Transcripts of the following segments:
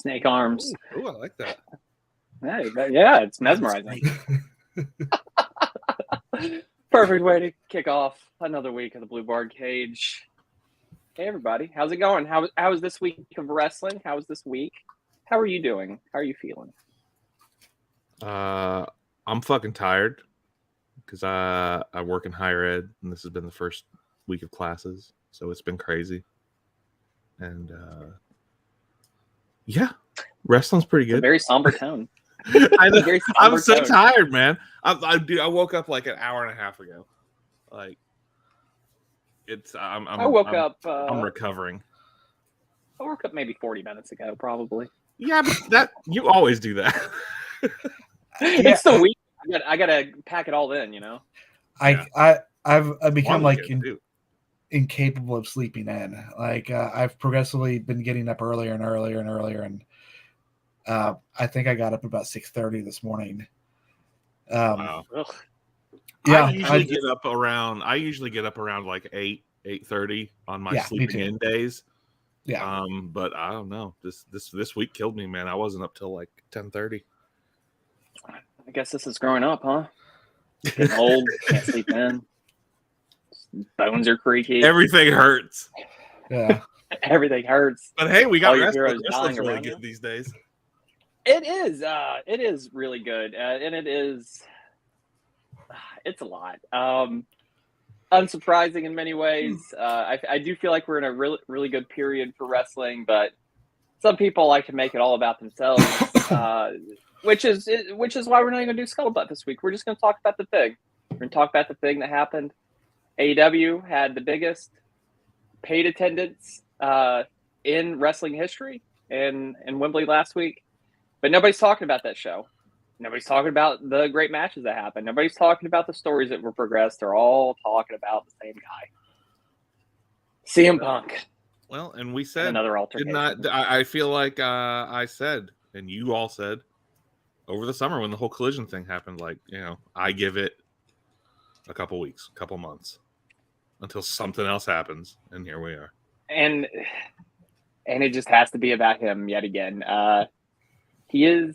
Snake arms. Ooh, I like that. Yeah, it's mesmerizing. Perfect way to kick off another week of the Blue Bard Cage. Hey, everybody. How's it going? How is this week of wrestling? How is this week? How are you doing? How are you feeling? I'm fucking tired because I work in higher ed, and this has been the first week of classes, so it's been crazy. And yeah, wrestling's pretty good. A very somber tone. I'm so tired, man. I woke up like an hour and a half ago. Like I'm recovering. I woke up maybe 40 minutes ago, probably. Yeah, but that you always do that. It's the week. I gotta pack it all in, you know. I've become like incapable of sleeping in. Like I've progressively been getting up earlier and earlier and earlier, and I think I got up about 6:30 this morning. Wow. Yeah, I usually get up around like 8:30 on my sleeping in days. Yeah. But I don't know. This week killed me, man. I wasn't up till like 10:30. I guess this is growing up, huh? Getting old, can't sleep in. Bones are creaky. Everything hurts. Yeah. Everything hurts. But hey, we got wrestling's really good these days. It is. It is really good, and it is. It's a lot. Unsurprising in many ways. I do feel like we're in a really, really good period for wrestling, but some people like to make it all about themselves, which is why we're not going to do Scuttlebutt this week. We're just going to talk about the thing. We're going to talk about the thing that happened. AEW had the biggest paid attendance in wrestling history in Wembley last week, but nobody's talking about that show. Nobody's talking about the great matches that happened. Nobody's talking about the stories that were progressed. They're all talking about the same guy, CM Punk. Well, and we said another altercation. I feel like I said, and you all said over the summer when the whole collision thing happened, like, you know, I give it a couple weeks, couple months until something else happens, and here we are. And it just has to be about him yet again. He is.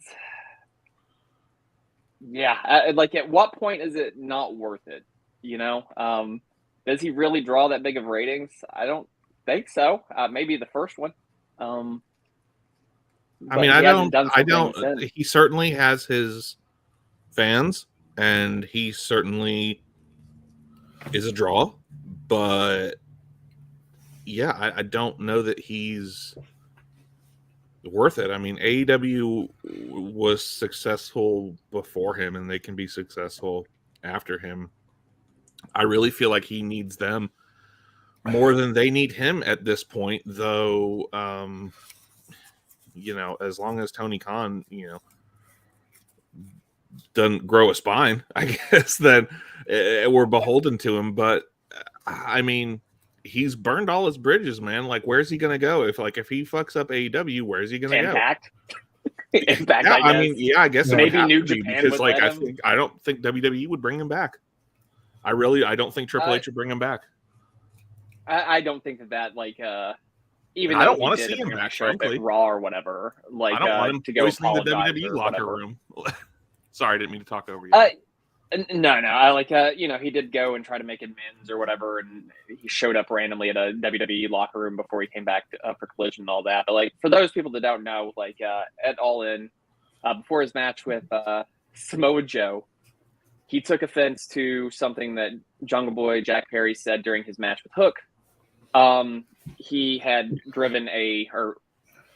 Yeah, like at what point is it not worth it? You know, does he really draw that big of ratings? I don't think so. Maybe the first one. I mean, I don't. He certainly has his fans, and he certainly is a draw. But yeah, I don't know that he's worth it. I mean, AEW was successful before him, and they can be successful after him. I really feel like he needs them more than they need him at this point, though. You know, as long as Tony Khan, you know, doesn't grow a spine, I guess, then we're beholden to him. But I mean, he's burned all his bridges, man. Like, where's he gonna go if he fucks up AEW? Where's he gonna Impact? go? Impact. Yeah, I mean, yeah, I guess maybe New Japan because, like, I don't think WWE would bring him back. I don't think Triple H would bring him back. I don't think that like even I don't want to see him back, frankly. Raw or whatever. Like, I don't want him to go poisoning the WWE locker room. Sorry, I didn't mean to talk over you. No. I like, you know, he did go and try to make amends or whatever, and he showed up randomly at a WWE locker room before he came back for Collision and all that. But like, for those people that don't know, like at All In, before his match with Samoa Joe, he took offense to something that Jungle Boy Jack Perry said during his match with Hook. He had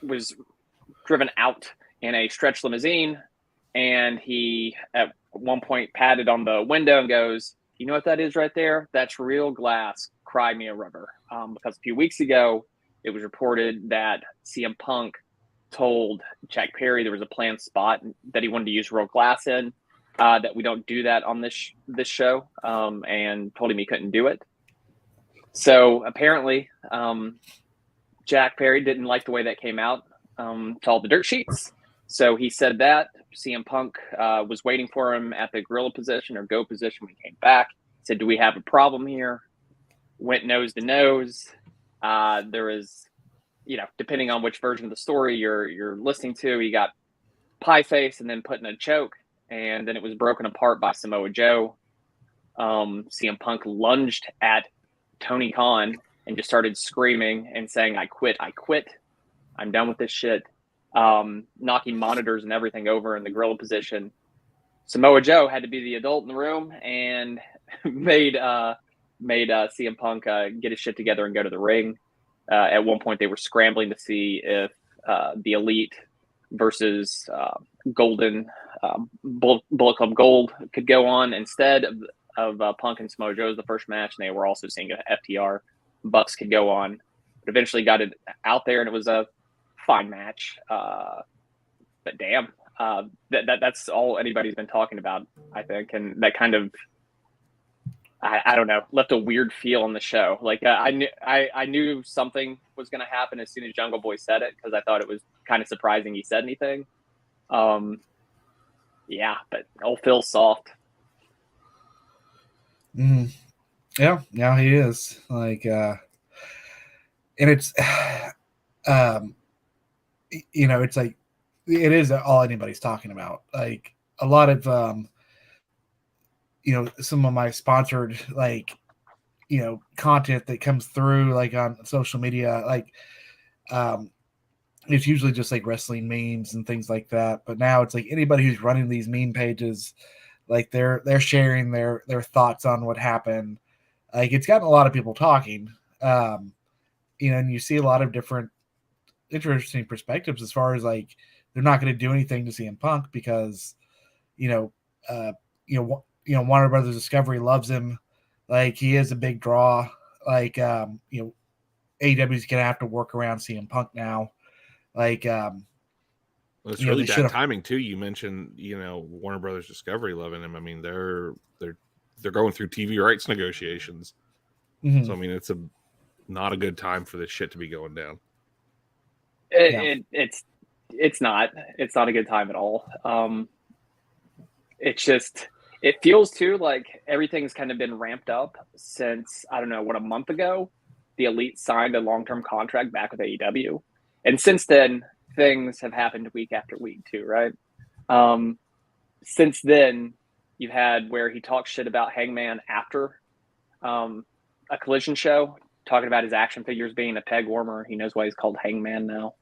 was driven out in a stretch limousine, and he at one point patted on the window and goes, "You know what that is right there? That's real glass. Cry me a river." Because a few weeks ago, it was reported that CM Punk told Jack Perry there was a planned spot that he wanted to use real glass in, that we don't do that on this show, and told him he couldn't do it. So apparently, Jack Perry didn't like the way that came out to all the dirt sheets. So he said that CM Punk was waiting for him at the gorilla position or go position when he came back. Said, "Do we have a problem here?" Went nose to nose. There was depending on which version of the story you're listening to, he got pie face and then put in a choke, and then it was broken apart by Samoa Joe. CM Punk lunged at Tony Khan and just started screaming and saying, I quit, I'm done with this shit. Knocking monitors and everything over in the gorilla position. Samoa Joe had to be the adult in the room and made CM Punk get his shit together and go to the ring. At one point, they were scrambling to see if the Elite versus Golden Bullet Club Gold could go on instead of Punk and Samoa Joe as the first match, and they were also seeing if FTR Bucks could go on. But eventually got it out there, and it was a fine match. But damn, that's all anybody's been talking about, I think, and that kind of I don't know, left a weird feel on the show. Like I knew something was going to happen as soon as Jungle Boy said it, because I thought it was kind of surprising he said anything. Yeah, but old Phil's soft. Yeah, he is. Like, and it's, it's like, it is all anybody's talking about. Like a lot of, some of my sponsored, content that comes through, like on social media, like, it's usually just like wrestling memes and things like that. But now it's like anybody who's running these meme pages, like they're sharing their thoughts on what happened. Like it's gotten a lot of people talking, and you see a lot of different interesting perspectives as far as like they're not going to do anything to CM Punk because, Warner Brothers Discovery loves him. Like he is a big draw. Like, AEW is going to have to work around CM Punk now. Like, well, it's really bad timing too. You mentioned, Warner Brothers Discovery loving him. I mean, they're going through TV rights negotiations. Mm-hmm. So I mean, it's not a good time for this shit to be going down. It's not a good time at all. It's just, it feels too like everything's kind of been ramped up since, I don't know, a month ago, the Elite signed a long-term contract back with AEW. And since then, things have happened week after week too, right? Since then, you've had where he talks shit about Hangman after a Collision show, talking about his action figures being a peg warmer. He knows why he's called Hangman now.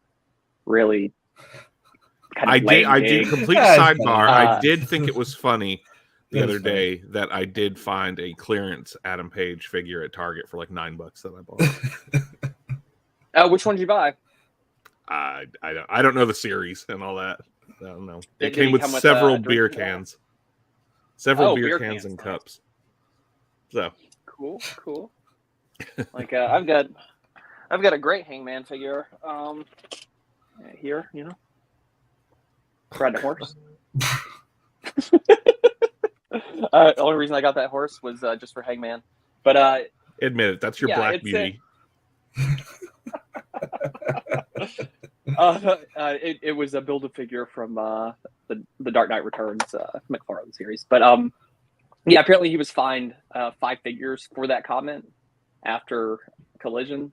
Really kind of I did complete sidebar. I did think it was funny the other day that I did find a clearance Adam Page figure at Target for like $9 that I bought. Which one did you buy? I don't know the series and all that. I don't know. It came with several beer cans. Several beer cans and cups. So cool. Like I've got a great Hangman figure here, riding a horse. The only reason I got that horse was just for Hangman. But admit it, that's your Black Beauty. It was a Build-A-Figure from the Dark Knight Returns McFarlane series. But yeah, apparently he was fined 5 figures for that comment after Collision,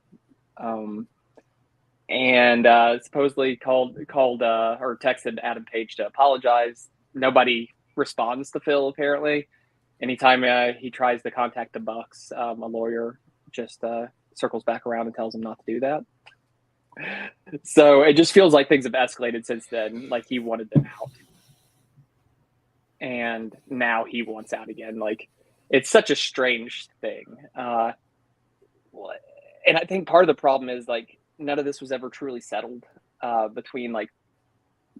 and supposedly called or texted Adam Page to apologize. Nobody responds to Phil apparently. Anytime he tries to contact the Bucks, a lawyer just circles back around and tells him not to do that. So it just feels like things have escalated since then. Like he wanted them out, and now he wants out again. Like it's such a strange thing. And I think part of the problem is like none of this was ever truly settled between like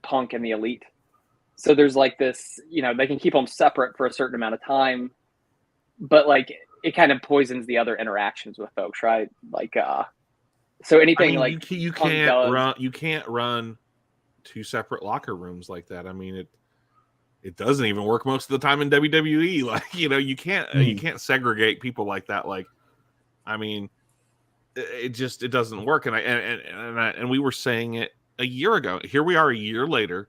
Punk and the Elite. So there's like this, they can keep them separate for a certain amount of time, but like it kind of poisons the other interactions with folks, right? Like, so anything you can't run 2 separate locker rooms like that. I mean, it doesn't even work most of the time in WWE. Like, you can't segregate people like that. Like, I mean, it doesn't work. And we were saying it a year ago. Here we are a year later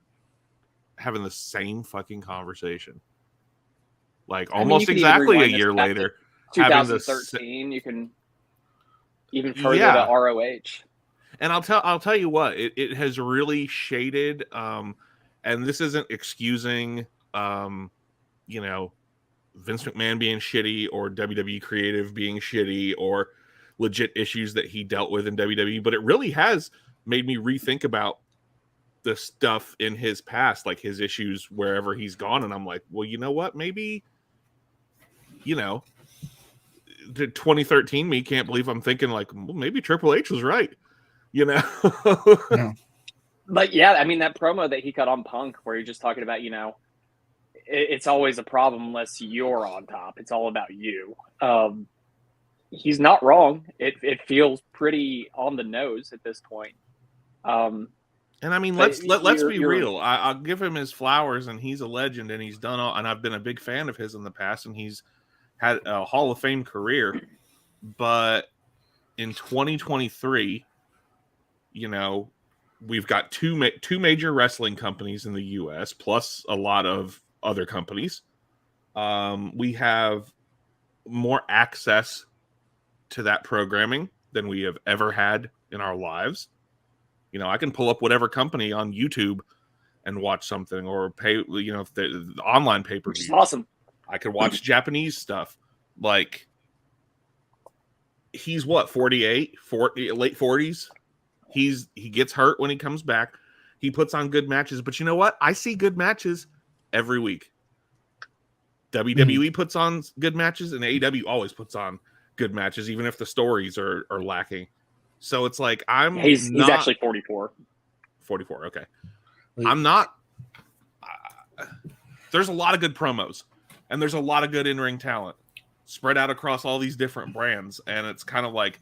having the same fucking conversation. Like almost exactly a year later. 2013, you can even further to ROH. And I'll tell you what, it has really shaded, and this isn't excusing, you know, Vince McMahon being shitty or WWE creative being shitty or legit issues that he dealt with in WWE, but it really has made me rethink about the stuff in his past, like his issues wherever he's gone. And I'm like, well, you know what? Maybe, you know, the 2013 me can't believe I'm thinking like, well, maybe Triple H was right, you know? Yeah. But yeah, I mean, that promo that he cut on Punk where you're just talking about, you know, it's always a problem unless you're on top. It's all about you. He's not wrong. It feels pretty on the nose at this point. And I mean, let's be real. I'll give him his flowers, and he's a legend, and he's done all. And I've been a big fan of his in the past, and he's had a Hall of Fame career. But in 2023, you know, we've got two major wrestling companies in the U.S. plus a lot of other companies. We have more access to that programming than we have ever had in our lives. You know, I can pull up whatever company on YouTube and watch something, or pay, you know, if the online pay-per-view. Which is awesome. I could watch Japanese stuff. Like, he's what, 48, 40, late 40s? He gets hurt when he comes back. He puts on good matches, but you know what? I see good matches every week. WWE puts on good matches, and AEW always puts on good matches, even if the stories are lacking. So it's like he's actually 44. 44, okay. I'm not. There's a lot of good promos, and there's a lot of good in-ring talent spread out across all these different brands, and it's kind of like,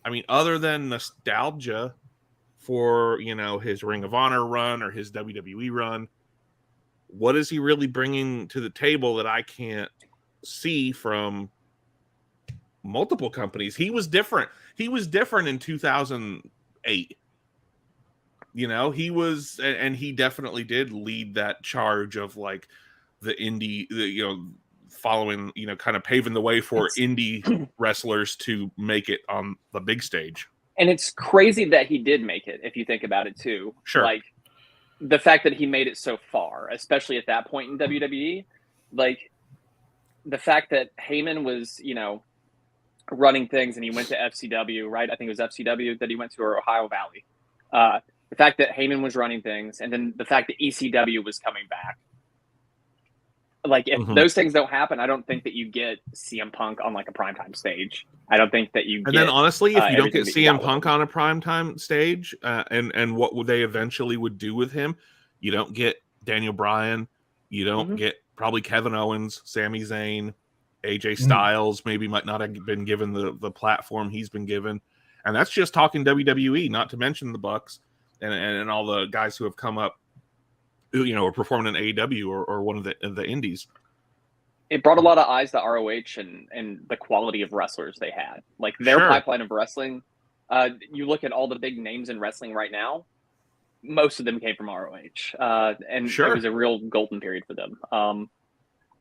I mean, other than nostalgia for, you know, his Ring of Honor run or his WWE run, what is he really bringing to the table that I can't see from multiple companies? He was different. He was different in 2008. You know, he was, and he definitely did lead that charge of like the indie, you know, following, you know, kind of paving the way for indie wrestlers to make it on the big stage. And it's crazy that he did make it, if you think about it too. Sure. Like, the fact that he made it so far, especially at that point in WWE, like the fact that Heyman was, you know, running things and he went to FCW, right? I think it was FCW that he went to, or Ohio Valley. The fact that Heyman was running things, and then the fact that ECW was coming back. Like, if those things don't happen, I don't think that you get CM Punk on like a primetime stage. I don't think that you and get. then honestly, if you don't get CM Punk on a primetime stage, and what would they eventually would do with him, you don't get Daniel Bryan, you don't get probably Kevin Owens, Sami Zayn, AJ Styles maybe might not have been given the platform he's been given, and that's just talking WWE, not to mention the Bucks and all the guys who have come up, you know, or performing in AEW or one of the indies. It brought a lot of eyes to ROH and the quality of wrestlers they had. Like, their pipeline of wrestling, you look at all the big names in wrestling right now, most of them came from ROH. And it was a real golden period for them.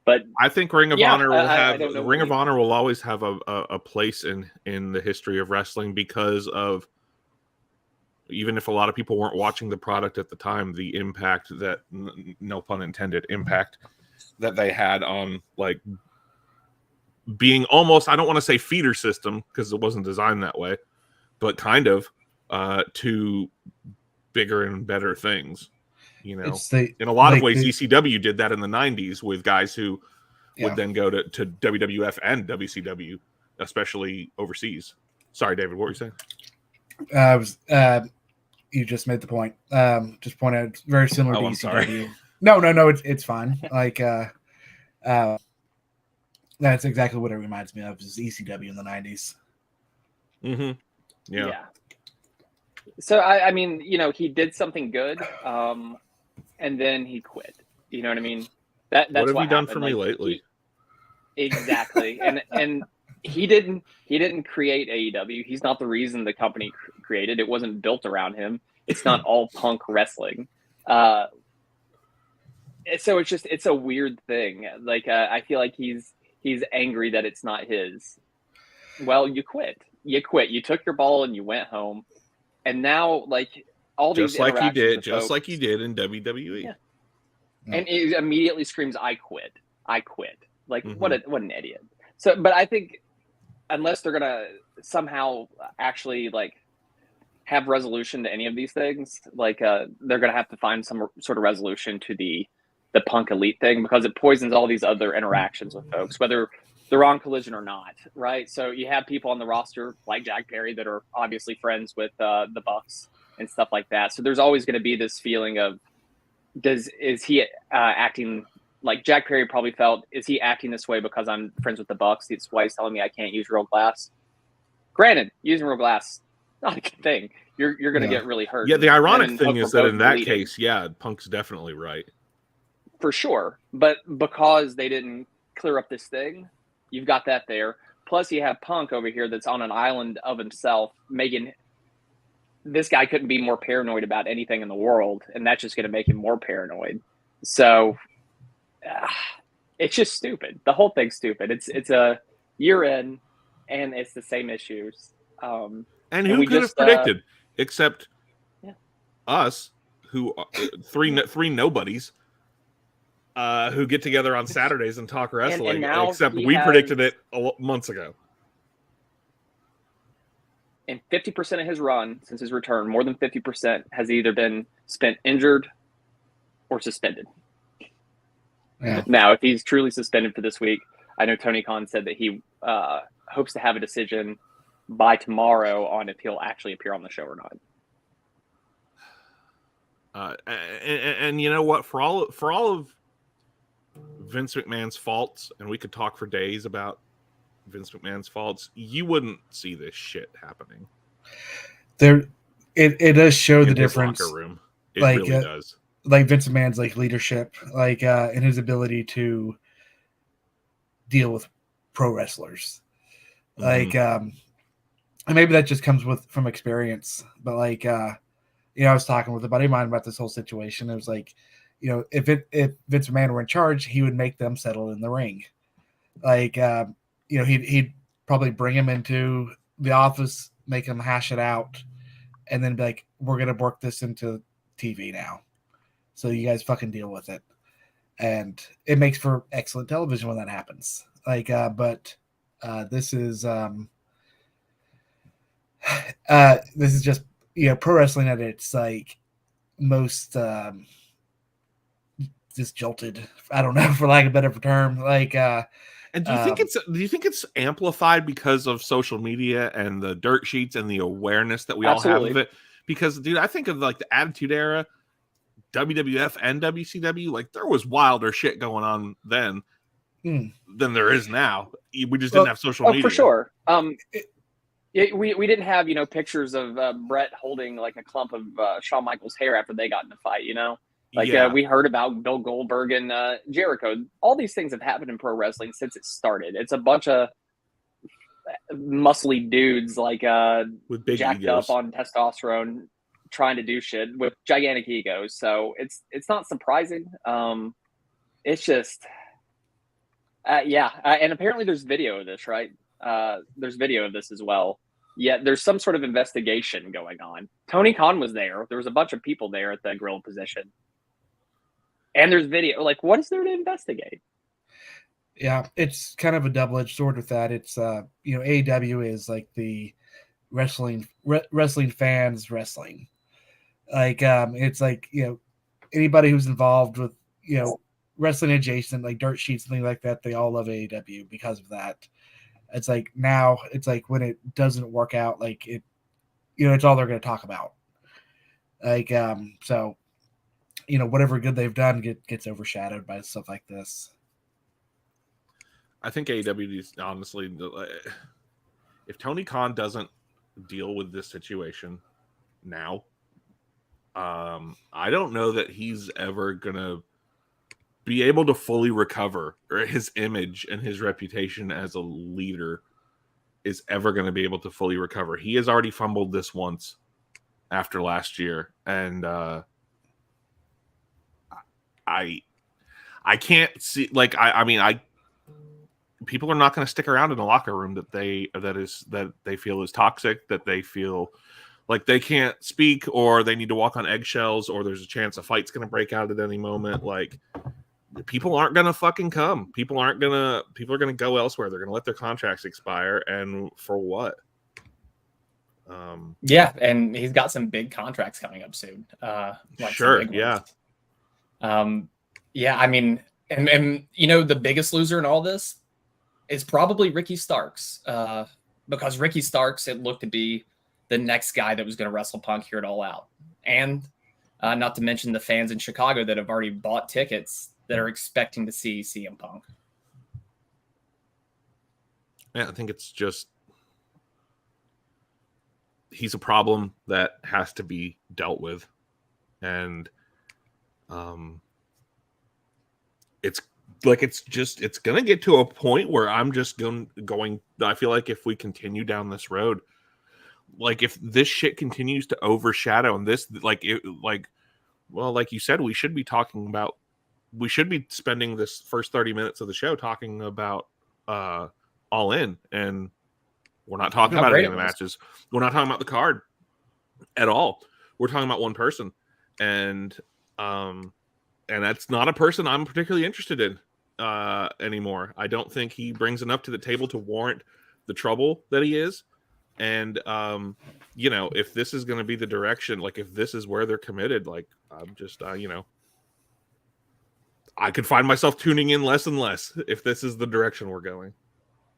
But I think Ring of Honor will have Ring of Honor will always have a place in the history of wrestling, because of, even if a lot of people weren't watching the product at the time, the impact that, no pun intended, impact that they had on, like, being almost, I don't want to say feeder system because it wasn't designed that way, but kind of to bigger and better things. You know, in a lot of ways, ECW did that in the 90s with guys who would then go to WWF and WCW, especially overseas. Sorry, David, what were you saying? You just made the point. Just point out, very similar to ECW. Sorry. No, it's fine. Like, that's exactly what it reminds me of, is ECW in the 90s. Yeah. So, I mean, you know, he did something good, and then he quit. You know what I mean? That's what have you done happened. For me lately? Exactly. and he didn't create AEW. He's not the reason the company created. It wasn't built around him. It's not all Punk wrestling. So it's a weird thing. Like, I feel like he's angry that it's not his. Well, you quit. You took your ball and you went home. And now, like, all these just like you did in WWE. Yeah. And it immediately screams, I quit. Like, what an idiot. So, but I think unless they're going to somehow actually, like, have resolution to any of these things, like, they're going to have to find some sort of resolution to the Punk Elite thing, because it poisons all these other interactions with folks, whether they're on Collision or not, right? So you have people on the roster like Jack Perry that are obviously friends with the Bucks and stuff like that. So there's always going to be this feeling of, is he acting like Jack Perry probably felt, is he acting this way because I'm friends with the Bucks? That's why he's telling me I can't use real glass. Granted, using real glass, not a good thing. You're going to get really hurt. Yeah, the ironic thing is that in that case, Punk's definitely right. For sure. But because they didn't clear up this thing, you've got that there. Plus, you have Punk over here that's on an island of himself, making this guy couldn't be more paranoid about anything in the world, and that's just going to make him more paranoid. So it's just stupid. The whole thing's stupid. It's a year in, and it's the same issues. And who could have predicted, except us, who three nobodies. Who get together on Saturdays and talk wrestling, and except we predicted it months ago. And 50% of his run since his return, more than 50%, has either been spent injured or suspended. Yeah. Now, if he's truly suspended for this week, I know Tony Khan said that he hopes to have a decision by tomorrow on if he'll actually appear on the show or not. And you know what? For all of Vince McMahon's faults, and we could talk for days about Vince McMahon's faults, you wouldn't see this shit happening. It does show the difference. Locker room. It really does. Like Vince McMahon's like leadership, like in his ability to deal with pro wrestlers. Like and maybe that just comes from experience. But like I was talking with a buddy of mine about this whole situation. It was like, if Vince McMahon were in charge, he would make them settle in the ring. Like, he'd probably bring him into the office, make him hash it out, and then be like, we're going to work this into TV now. So you guys fucking deal with it. And it makes for excellent television when that happens. Like, but this is just, pro wrestling at its like most just jolted. I don't know, for lack of a better term. Like, and do you think it's amplified because of social media and the dirt sheets and the awareness that we all have of it? Because, dude, I think of like the Attitude Era, WWF and WCW, like there was wilder shit going on then than there is now. We just didn't have social media. For sure. We didn't have, pictures of Brett holding like a clump of Shawn Michaels' hair after they got in a fight, we heard about Bill Goldberg and Jericho. All these things have happened in pro wrestling since it started. It's a bunch of muscly dudes like with big jacked egos. up on testosterone trying to do shit with gigantic egos. So it's not surprising. It's just and apparently there's video of this, right? There's video of this as well. Yeah, there's some sort of investigation going on. Tony Khan was there. There was a bunch of people there at the grill position. And there's video. Like, what is there to investigate? Yeah, it's kind of a double-edged sword with that. It's AEW is like the wrestling fans wrestling. Like it's like, anybody who's involved with, wrestling adjacent, like dirt sheets and things like that, they all love AEW because of that. It's like now it's like when it doesn't work out, like it, it's all they're going to talk about. Like, so, whatever good they've done gets overshadowed by stuff like this. I think AEW is honestly, if Tony Khan doesn't deal with this situation now, I don't know that he's ever going to be able to fully recover, or his image and his reputation as a leader is ever going to be able to fully recover. He has already fumbled this once after last year. And I can't see, like, people are not going to stick around in the locker room that they feel is toxic, that they feel like they can't speak, or they need to walk on eggshells, or there's a chance a fight's going to break out at any moment. Like, people aren't going to fucking come. People are going to go elsewhere. They're going to let their contracts expire. And for what? Yeah. And he's got some big contracts coming up soon. Sure. Yeah. Yeah. I mean, and you know, the biggest loser in all this is probably Ricky Starks, because Ricky Starks, it looked to be the next guy that was going to wrestle Punk here at All Out. And not to mention the fans in Chicago that have already bought tickets that are expecting to see CM Punk. Yeah, I think it's just, he's a problem that has to be dealt with. And it's going to get to a point where I'm just going, I feel like if we continue down this road, like if this shit continues to overshadow and this, like you said, we should be spending this first 30 minutes of the show talking about All In, and we're not talking about any of the matches. We're not talking about the card at all. We're talking about one person, and that's not a person I'm particularly interested in anymore. I don't think he brings enough to the table to warrant the trouble that he is. And you know, if this is going to be the direction, like if this is where they're committed, like I'm just you know, I could find myself tuning in less and less if this is the direction we're going.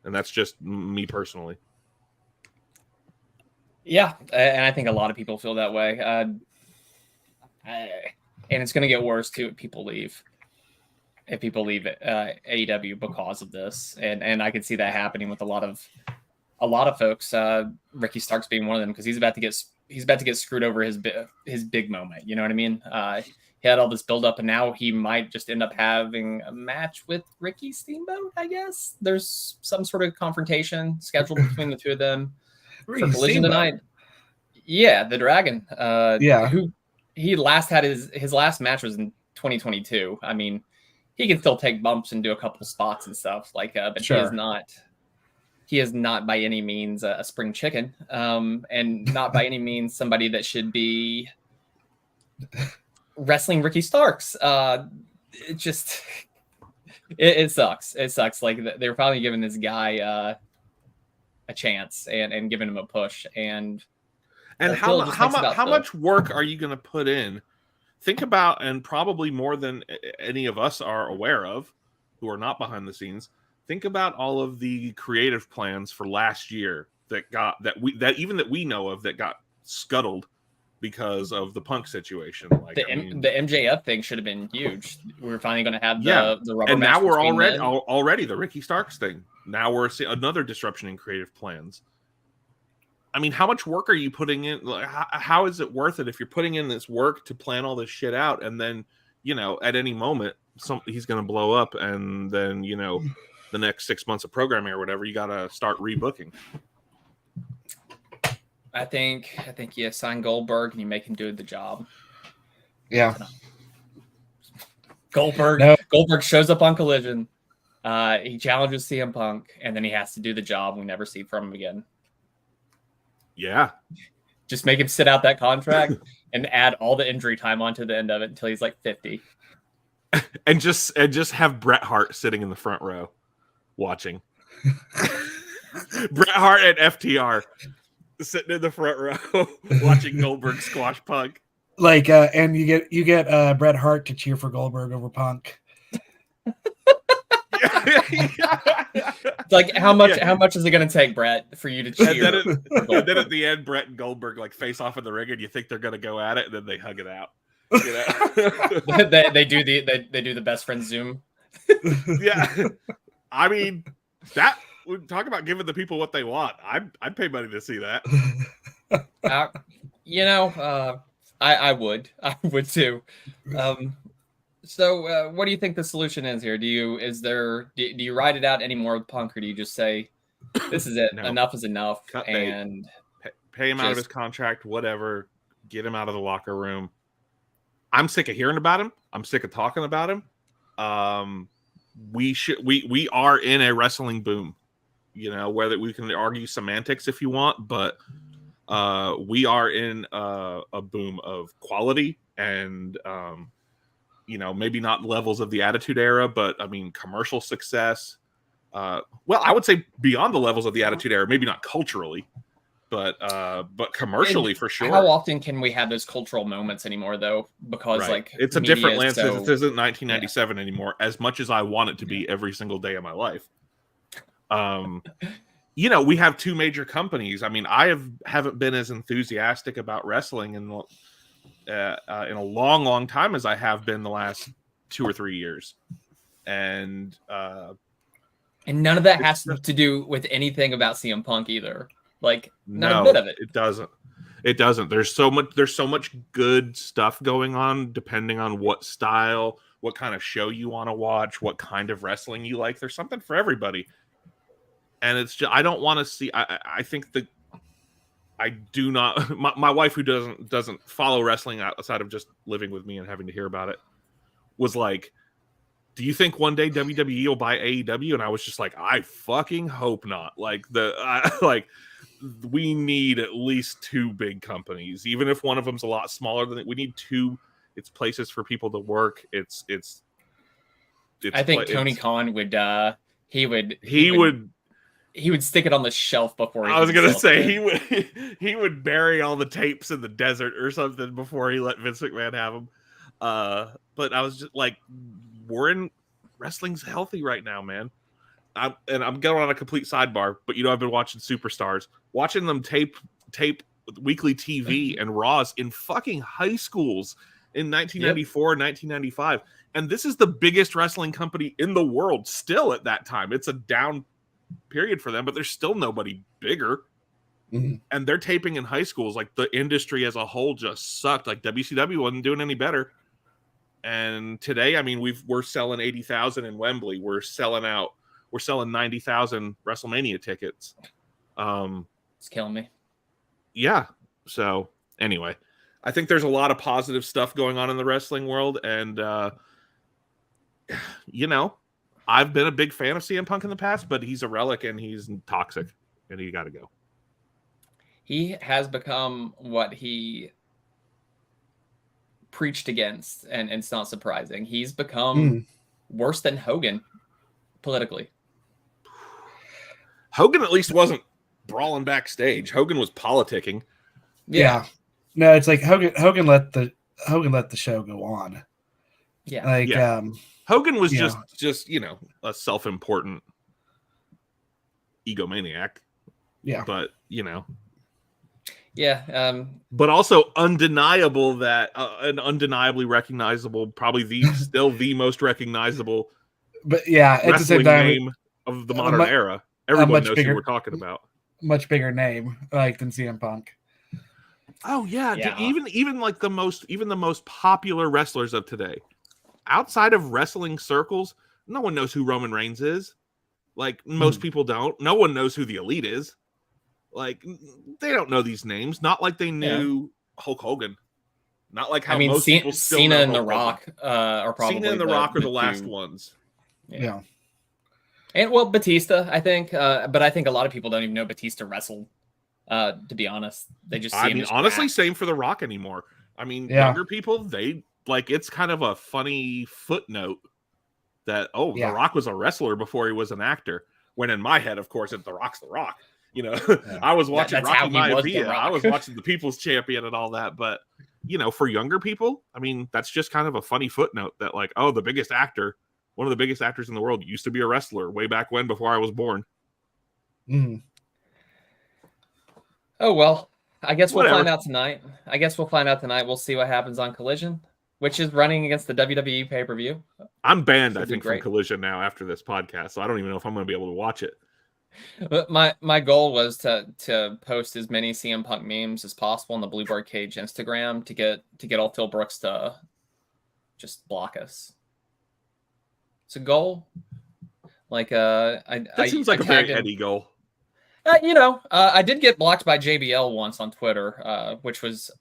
And that's just me personally. Yeah, and I think a lot of people feel that way. And it's going to get worse too if people leave. If people leave AEW because of this, and I could see that happening with a lot of folks. Ricky Starks being one of them, because he's about to get screwed over his big moment. You know what I mean? He had all this build up, and now he might just end up having a match with Ricky Steamboat. I guess there's some sort of confrontation scheduled between the two of them for Collision tonight. Yeah, the Dragon. Who he last had his last match was in 2022. I mean, he can still take bumps and do a couple spots and stuff but sure. He is not by any means a spring chicken, and not by any means somebody that should be wrestling Ricky Starks. It just it sucks. It sucks. Like they're finally giving this guy a chance and giving him a push. And how much work are you going to put in? Think about, and probably more than any of us are aware of, who are not behind the scenes. Think about all of the creative plans for last year that we know of that got scuttled because of the Punk situation. Like the MJF thing should have been huge. We were finally going to have the rubber and match. Now we're already the Ricky Starks thing. Now we're seeing another disruption in creative plans. I mean, how much work are you putting in? Like, how is it worth it if you're putting in this work to plan all this shit out, and then, you know, at any moment he's going to blow up, and then, you know, the next 6 months of programming or whatever, you got to start rebooking. I think you sign Goldberg and you make him do the job. Yeah. Goldberg shows up on Collision. He challenges CM Punk, and then he has to do the job. We never see from him again. Yeah. Just make him sit out that contract and add all the injury time onto the end of it until he's like 50. And just have Bret Hart sitting in the front row watching. Bret Hart and FTR sitting in the front row watching Goldberg squash Punk. Like and you get Bret Hart to cheer for Goldberg over Punk. Like how much is it going to take, Brett, for you to cheer? And then at the end, Brett and Goldberg like face off in the ring, and you think they're going to go at it, and then they hug it out. You know? they do the best friend Zoom. Yeah, I mean that. We talk about giving the people what they want. I'd pay money to see that. I would too. So what do you think the solution is here? Do you ride it out anymore with Punk, or do you just say this is it? No. Enough is enough, and pay him out of his contract, whatever. Get him out of the locker room. I'm sick of hearing about him. I'm sick of talking about him. We are in a wrestling boom. You know, whether we can argue semantics if you want, but We are in a boom of quality and, maybe not levels of the Attitude Era, but I mean, commercial success. Well, I would say beyond the levels of the Attitude Era, maybe not culturally, but commercially for sure. How often can we have those cultural moments anymore, though? Because it's a different landscape. It isn't 1997 anymore. As much as I want it to be every single day of my life. We have two major companies. I mean, I haven't been as enthusiastic about wrestling in a long, long time as I have been the last 2 or 3 years, and none of that has to do with anything about CM Punk either. Not a bit of it. It doesn't. It doesn't. There's so much good stuff going on, depending on what style, what kind of show you want to watch, what kind of wrestling you like. There's something for everybody. And it's just, I don't want to see. I think that I do not. My wife, who doesn't follow wrestling outside of just living with me and having to hear about it, was like, "Do you think one day WWE will buy AEW?" And I was just like, "I fucking hope not." We need at least 2 big companies, even if one of them's a lot smaller than it. We need 2. It's places for people to work. It's I think Tony Khan would. He would stick it on the shelf before. I was gonna say he would bury all the tapes in the desert or something before he let Vince McMahon have them. But I was just like, wrestling's healthy right now, man. I'm going on a complete sidebar, but I've been watching Superstars, watching them tape weekly TV and Raws in fucking high schools in 1994 and 1995, and this is the biggest wrestling company in the world still at that time. It's a down period for them, but there's still nobody bigger. Mm-hmm. And they're taping in high schools. Like, the industry as a whole just sucked. Like, WCW wasn't doing any better. And today, I mean, we're selling 80,000 in Wembley. We're selling 90,000 WrestleMania tickets. It's killing me. Yeah. So anyway, I think there's a lot of positive stuff going on in the wrestling world, and I've been a big fan of CM Punk in the past, but he's a relic and he's toxic, and he got to go. He has become what he preached against, and it's not surprising. He's become worse than Hogan politically. Hogan at least wasn't brawling backstage. Hogan was politicking. Yeah. No, it's like Hogan let the show go on. Yeah. Hogan was just a self-important egomaniac. Yeah. But, Yeah. But also undeniable that an undeniably recognizable, probably still the most recognizable but yeah, at the same time, name of the modern era. Everyone knows who we're talking about. Much bigger name than CM Punk. Oh yeah. Even like the most popular wrestlers of today, outside of wrestling circles, no one knows who Roman Reigns is. Like, most people don't. No one knows who the Elite is. Like, they don't know these names. Not like they knew Hulk Hogan. Not like how most people still Cena know and The Rock are probably Cena and The Rock are the last ones. Yeah. And Batista, I think, but I think a lot of people don't even know Batista wrestled. To be honest, they just. Honestly, same for The Rock anymore. I mean, younger people, they like, it's kind of a funny footnote that The Rock was a wrestler before he was an actor. When in my head, of course, The Rock's The Rock. I was watching Rocky Maivia. I was watching the People's Champion and all that, but for younger people, I mean, that's just kind of a funny footnote that, like, the biggest actor. One of the biggest actors in the world used to be a wrestler way back when, before I was born. Mm. Oh, well, I guess we'll find out tonight. We'll see what happens on Collision, which is running against the WWE pay-per-view. I'm banned, I think, from Collision now after this podcast, so I don't even know if I'm going to be able to watch it. But my goal was to post as many CM Punk memes as possible on the Bluebird Cage Instagram to get all Phil Brooks to just block us. It's a goal. Like that seems like a very Eddie goal. I did get blocked by JBL once on Twitter, which was,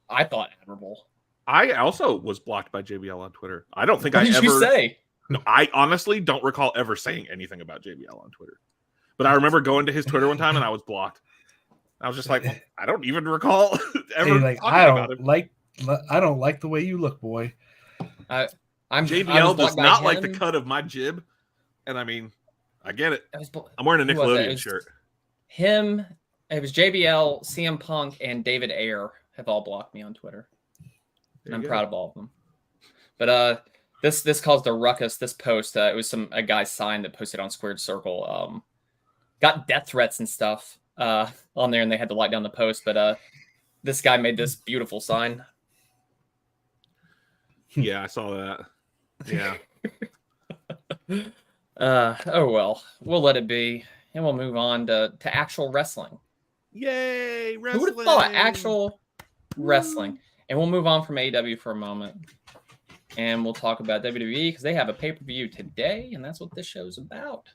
I thought, admirable. I also was blocked by JBL on Twitter. I don't think what did you say? No, I honestly don't recall ever saying anything about JBL on Twitter. But I remember going to his Twitter one time and I was blocked. I was just like, well, I don't even recall ever like, talking about him. I don't like the way you look, boy. JBL does not like the cut of my jib, and I mean, I get it. I'm wearing a Nickelodeon shirt. It was JBL, CM Punk, and David Ayer have all blocked me on Twitter. I'm proud of all of them. But this caused a ruckus. This post, it was a guy's sign that posted on Squared Circle. Got death threats and stuff on there, and they had to light down the post. But this guy made this beautiful sign. Yeah, I saw that. Yeah. Oh well, we'll let it be, and we'll move on to actual wrestling. Yay, wrestling! Who would have thought actual wrestling? And we'll move on from AEW for a moment, and we'll talk about WWE because they have a pay-per-view today, and that's what this show's about.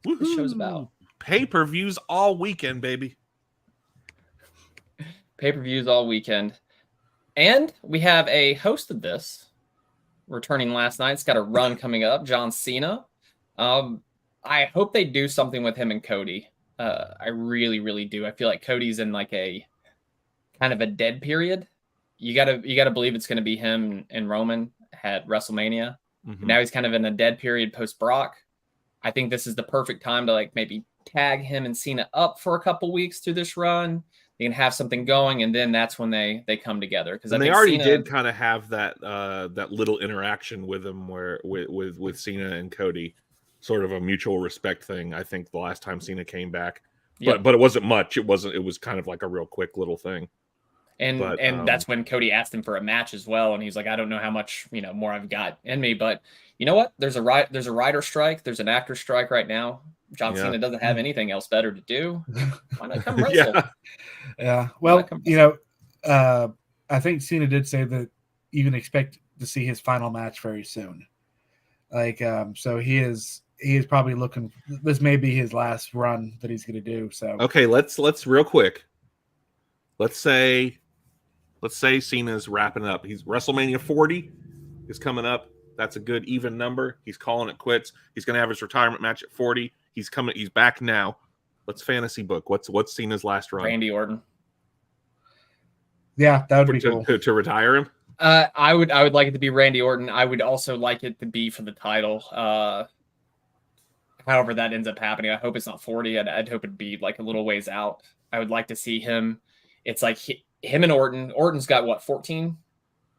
Woo-hoo. This show's about pay-per-views all weekend, baby. Pay-per-views all weekend, and we have a host of this returning last night. It's got a run coming up. John Cena. I hope they do something with him and Cody. I really, really do. I feel like Cody's in like a kind of a dead period. You gotta believe it's going to be him and Roman at WrestleMania. Mm-hmm. Now he's kind of in a dead period post Brock. I think this is the perfect time to like maybe tag him and Cena up for a couple weeks through this run. They can have something going, and then that's when they come together. Because they already did kind of have that little interaction with him where with Cena and Cody, sort of a mutual respect thing. I think the last time Cena came back, but it wasn't much. It was kind of like a real quick little thing. And that's when Cody asked him for a match as well, and he's like, I don't know how much more I've got in me, but you know what? There's a writer strike, there's an actor strike right now. John Cena doesn't have anything else better to do. Why not come wrestle? Yeah. Well, I think Cena did say that you can expect to see his final match very soon. Like, so he is probably looking. This may be his last run that he's going to do. So okay, let's real quick. Let's say Cena's wrapping up. He's WrestleMania 40 is coming up. That's a good even number. He's calling it quits. He's going to have his retirement match at 40. He's coming. He's back now. Let's fantasy book. What's Cena's last run? Randy Orton. Yeah, that would be cool. To retire him. I would like it to be Randy Orton. I would also like it to be for the title. However that ends up happening, I hope it's not 40. I'd hope it'd be like a little ways out. I would like to see him. It's like him and Orton. Orton's got what, 14?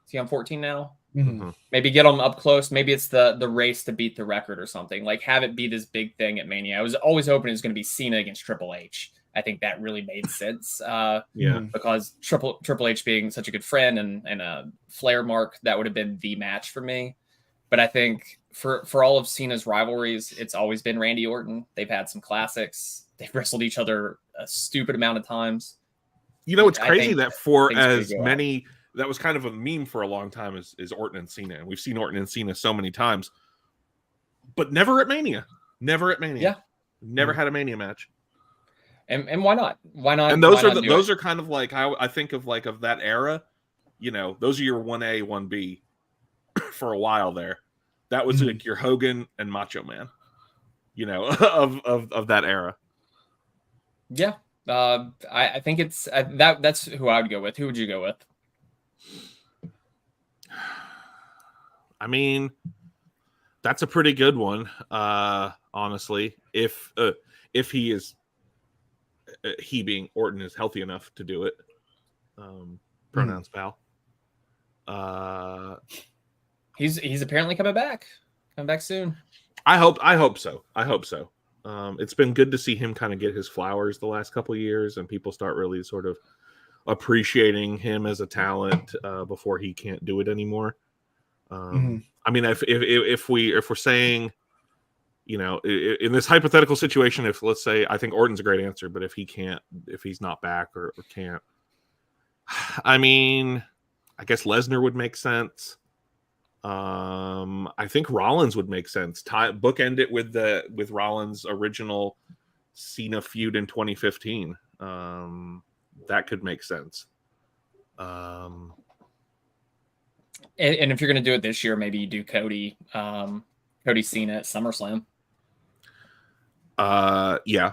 Is he on 14 now? Mm-hmm. Maybe get him up close. Maybe it's the race to beat the record or something. Like have it be this big thing at Mania. I was always hoping it was going to be Cena against Triple H. I think that really made sense. Because Triple H being such a good friend and a Flair mark, that would have been the match for me. But I think for all of Cena's rivalries, it's always been Randy Orton. They've had some classics. They've wrestled each other a stupid amount of times. It's crazy that for as many, that was kind of a meme for a long time is Orton and Cena. And we've seen Orton and Cena so many times, but never at Mania. Yeah. Never had a Mania match. And why not? Why not? And those are kind of like how I think of like of that era. Those are your 1A, 1B for a while there. That was like your Hogan and Macho Man, of that era. Yeah. I think it's that's who I would go with. Who would you go with? I mean, that's a pretty good one. Honestly, if he is, he being Orton is healthy enough to do it. Pronouns pal. He's apparently coming back soon. I hope so. It's been good to see him kind of get his flowers the last couple of years, and people start really sort of appreciating him as a talent before he can't do it anymore. I mean, if we're saying, in this hypothetical situation, if let's say, I think Orton's a great answer, but if he's not back or can't, I mean, I guess Lesnar would make sense. I think Rollins would make sense. Bookend it with Rollins' original Cena feud in 2015. That could make sense. And if you're going to do it this year, maybe you do Cody Cena at SummerSlam. Yeah.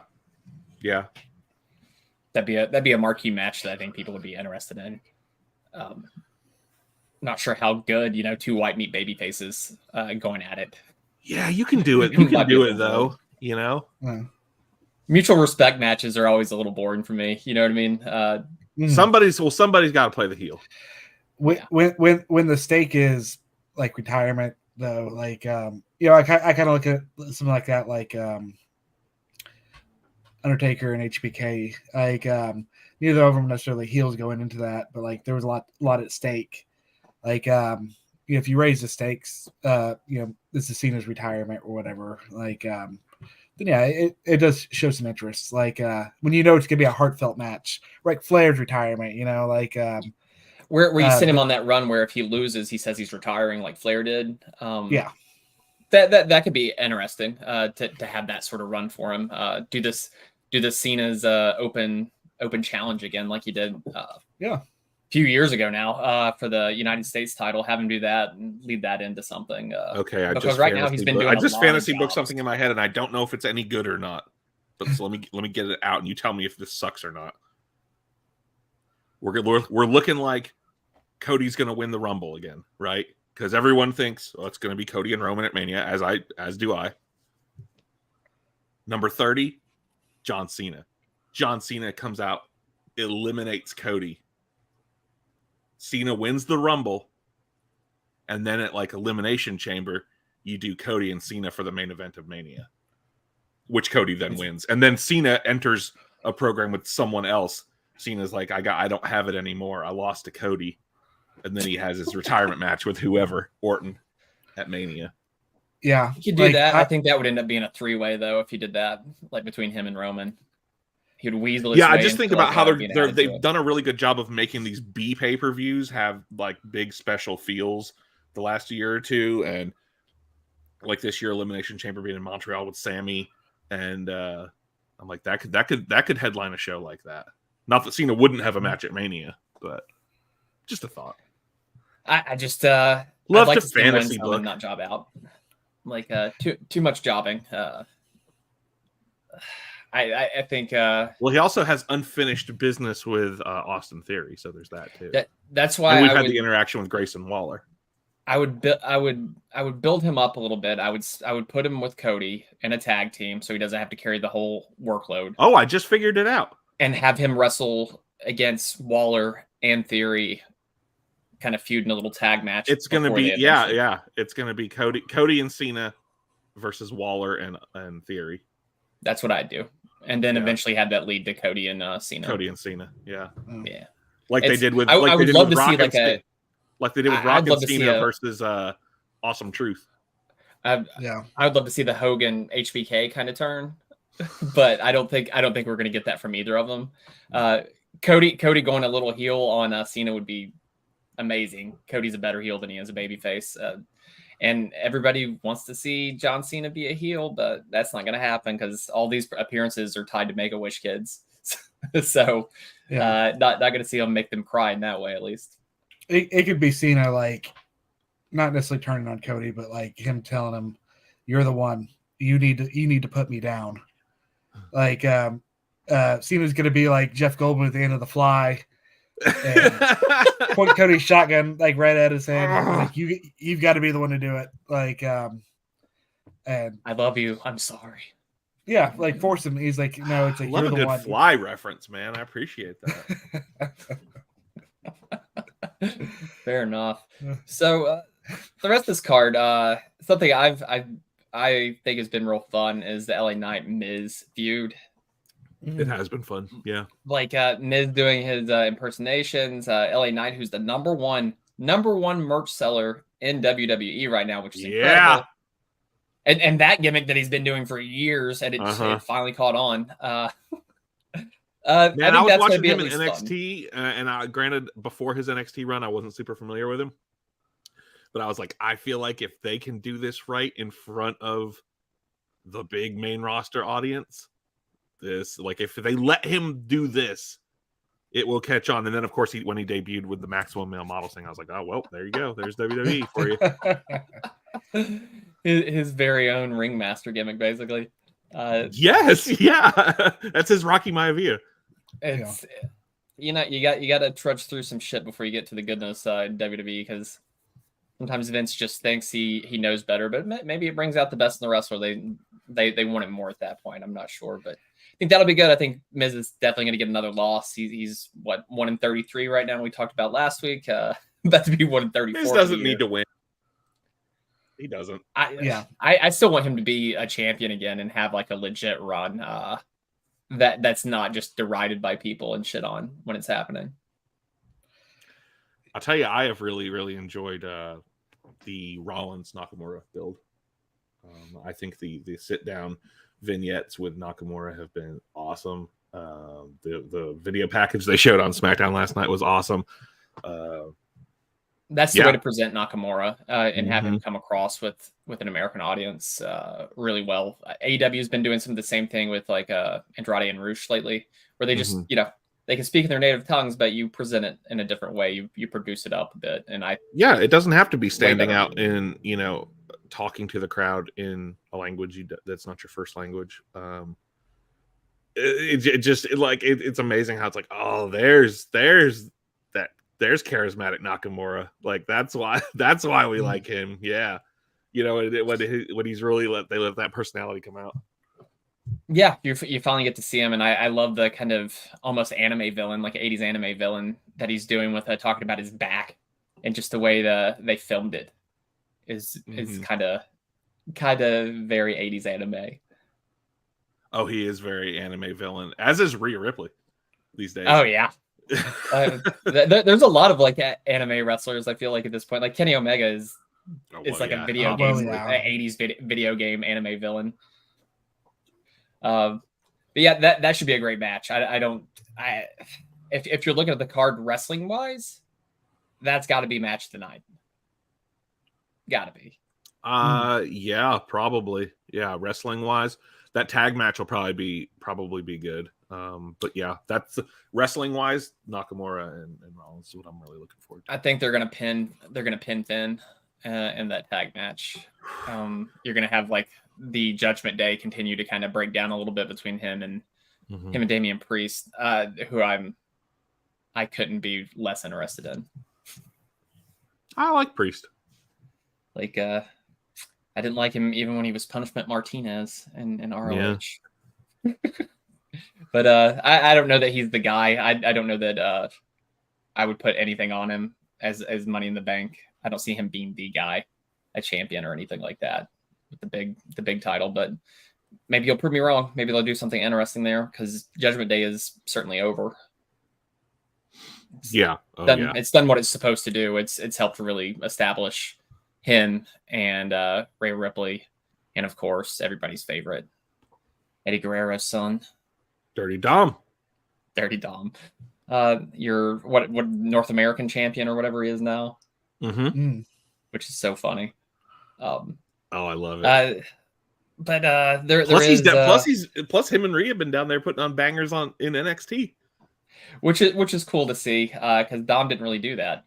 that'd be a marquee match that I think people would be interested in. Not sure how good, two white meat baby faces going at it. Yeah, you can do it. You can do it though. Yeah. Mutual respect matches are always a little boring for me. You know what I mean? Somebody's got to play the heel. When the stake is like retirement, though, like I kind of look at something like that, like Undertaker and HBK. Like neither of them necessarily heels going into that, but like there was a lot at stake. Like if you raise the stakes, this is Cena's retirement or whatever. Like then yeah, it does show some interest. Like when it's gonna be a heartfelt match, like Flair's retirement. Where you send him on that run where if he loses, he says he's retiring, like Flair did. Yeah, that could be interesting to have that sort of run for him. Do this Cena's open challenge again, like he did. A few years ago now for the United States title, have him do that and lead that into something. Okay, because right now he's been doing. I just fantasy booked something in my head, and I don't know if it's any good or not. But so let me get it out, and you tell me if this sucks or not. We're looking like Cody's going to win the Rumble again, right? Because everyone thinks it's going to be Cody and Roman at Mania, as do I. Number 30, John Cena. John Cena comes out, eliminates Cody. Cena wins the Rumble, and then at like Elimination Chamber, you do Cody and Cena for the main event of Mania, which Cody then wins. And then Cena enters a program with someone else. Cena's like, I don't have it anymore. I lost to Cody. And then he has his retirement match with whoever, Orton, at Mania. Yeah. You could do that. I think that would end up being a 3-way, though, if you did that, like between him and Roman. He would weasel his way. I just think about how they've done a really good job of making these B pay-per-views have like big special feels the last year or two. And like this year, Elimination Chamber being in Montreal with Sammy. And I'm like, that could headline a show like that. Not that Cena wouldn't have a match at Mania, but just a thought. I just love like to fantasy book, not job out. Like too much jobbing. I think. Well, he also has unfinished business with Austin Theory, so there's that too. That's why and we've had the interaction with Grayson Waller. I would build him up a little bit. I would put him with Cody in a tag team, so he doesn't have to carry the whole workload. Oh, I just figured it out. And have him wrestle against Waller and Theory, kind of feud in a little tag match. It's going to be It's going to be Cody and Cena versus Waller and Theory. That's what I'd do. And then eventually have that lead to Cody and Cena. Cody and Cena, yeah. Yeah. Like they did with I would love to see like they did with Rock and Cena versus Awesome Truth. I would love to see the Hogan HBK kind of turn, but I don't think we're going to get that from either of them. Cody going a little heel on Cena would be amazing. Cody's a better heel than he is a babyface. And everybody wants to see John Cena be a heel, but that's not going to happen because all these appearances are tied to Make-A-Wish kids. So not going to see them make them cry in that way, at least. It could be Cena, like, not necessarily turning on Cody, but like him telling him, "You're the one. You need to put me down." Like Cena's going to be like Jeff Goldblum at the end of The Fly. And point Cody's shotgun like right at his head. Like you've got to be the one to do it. Like and I love you. I'm sorry. Yeah, like force him. He's like, no, it's like you're the good one. Fly reference, man. I appreciate that. Fair enough. So the rest of this card, something I think has been real fun is the LA Knight Miz feud. It has been fun, yeah. Like Miz doing his impersonations, LA Knight, who's the number one merch seller in WWE right now, which is incredible. And that gimmick that he's been doing for years, and it finally caught on. Man, I was watching him in NXT, and granted, before his NXT run, I wasn't super familiar with him. But I was like, I feel like if they can do this right in front of the big main roster audience, if they let him do this, it will catch on. And then, of course, when he debuted with the Maximum Male Model thing, I was like, oh, well, there you go. There's WWE for you. His very own ringmaster gimmick, basically. Yes, yeah. That's his Rocky Maivia. It's you got to trudge through some shit before you get to the goodness side WWE, because sometimes Vince just thinks he knows better, but maybe it brings out the best in the wrestler. They want it more at that point. I'm not sure, but I think that'll be good. I think Miz is definitely going to get another loss. He's what, 1-33 right now. We talked about last week. About to be 1-34. Miz doesn't need to win. He doesn't. I still want him to be a champion again and have like a legit run. That's not just derided by people and shit on when it's happening. I'll tell you, I have really, really enjoyed the Rollins Nakamura build. I think the sit down vignettes with Nakamura have been awesome. The video package they showed on SmackDown last night was awesome. That's the way to present Nakamura and have him come across with an American audience really well. AEW has been doing some of the same thing with like Andrade and Rush lately, where they just they can speak in their native tongues, but you present it in a different way. You produce it up a bit, and it doesn't have to be standing out in talking to the crowd in a language that's not your first language. It's amazing how it's like, oh, there's charismatic Nakamura. Like that's why we like him. Yeah, when he's really let that personality come out. Yeah, you finally get to see him, and I love the kind of almost anime villain, like 80s anime villain that he's doing with talking about his back, and just the way they filmed it is kind of very 80s anime. Oh, he is very anime villain, as is Rhea Ripley these days. Oh yeah. There's a lot of like anime wrestlers, I feel like, at this point. Like Kenny Omega is a video game 80s video game anime villain. But yeah, that should be a great match. If you're looking at the card wrestling wise, that's got to be match tonight. Got to be. Yeah, probably. Yeah, wrestling wise, that tag match will probably be good. But yeah, that's wrestling wise, Nakamura and Rollins is what I'm really looking forward to. I think they're gonna pin Finn in that tag match. You're gonna have like the Judgment Day continue to kind of break down a little bit between him and Damian Priest, who I couldn't be less interested in. I like Priest. Like I didn't like him even when he was Punishment Martinez in ROH. Yeah. But I don't know that he's the guy. I don't know that I would put anything on him as Money in the Bank. I don't see him being the guy, a champion or anything like that with the big title. But maybe you'll prove me wrong. Maybe they'll do something interesting there, because Judgment Day is certainly over. It's done what it's supposed to do. It's helped to really establish him and Rhea Ripley, and of course everybody's favorite, Eddie Guerrero's son, Dirty Dom. Your what North American champion or whatever he is now, which is so funny. I love it. But plus him and Rhea have been down there putting on bangers in NXT, which is cool to see, because Dom didn't really do that.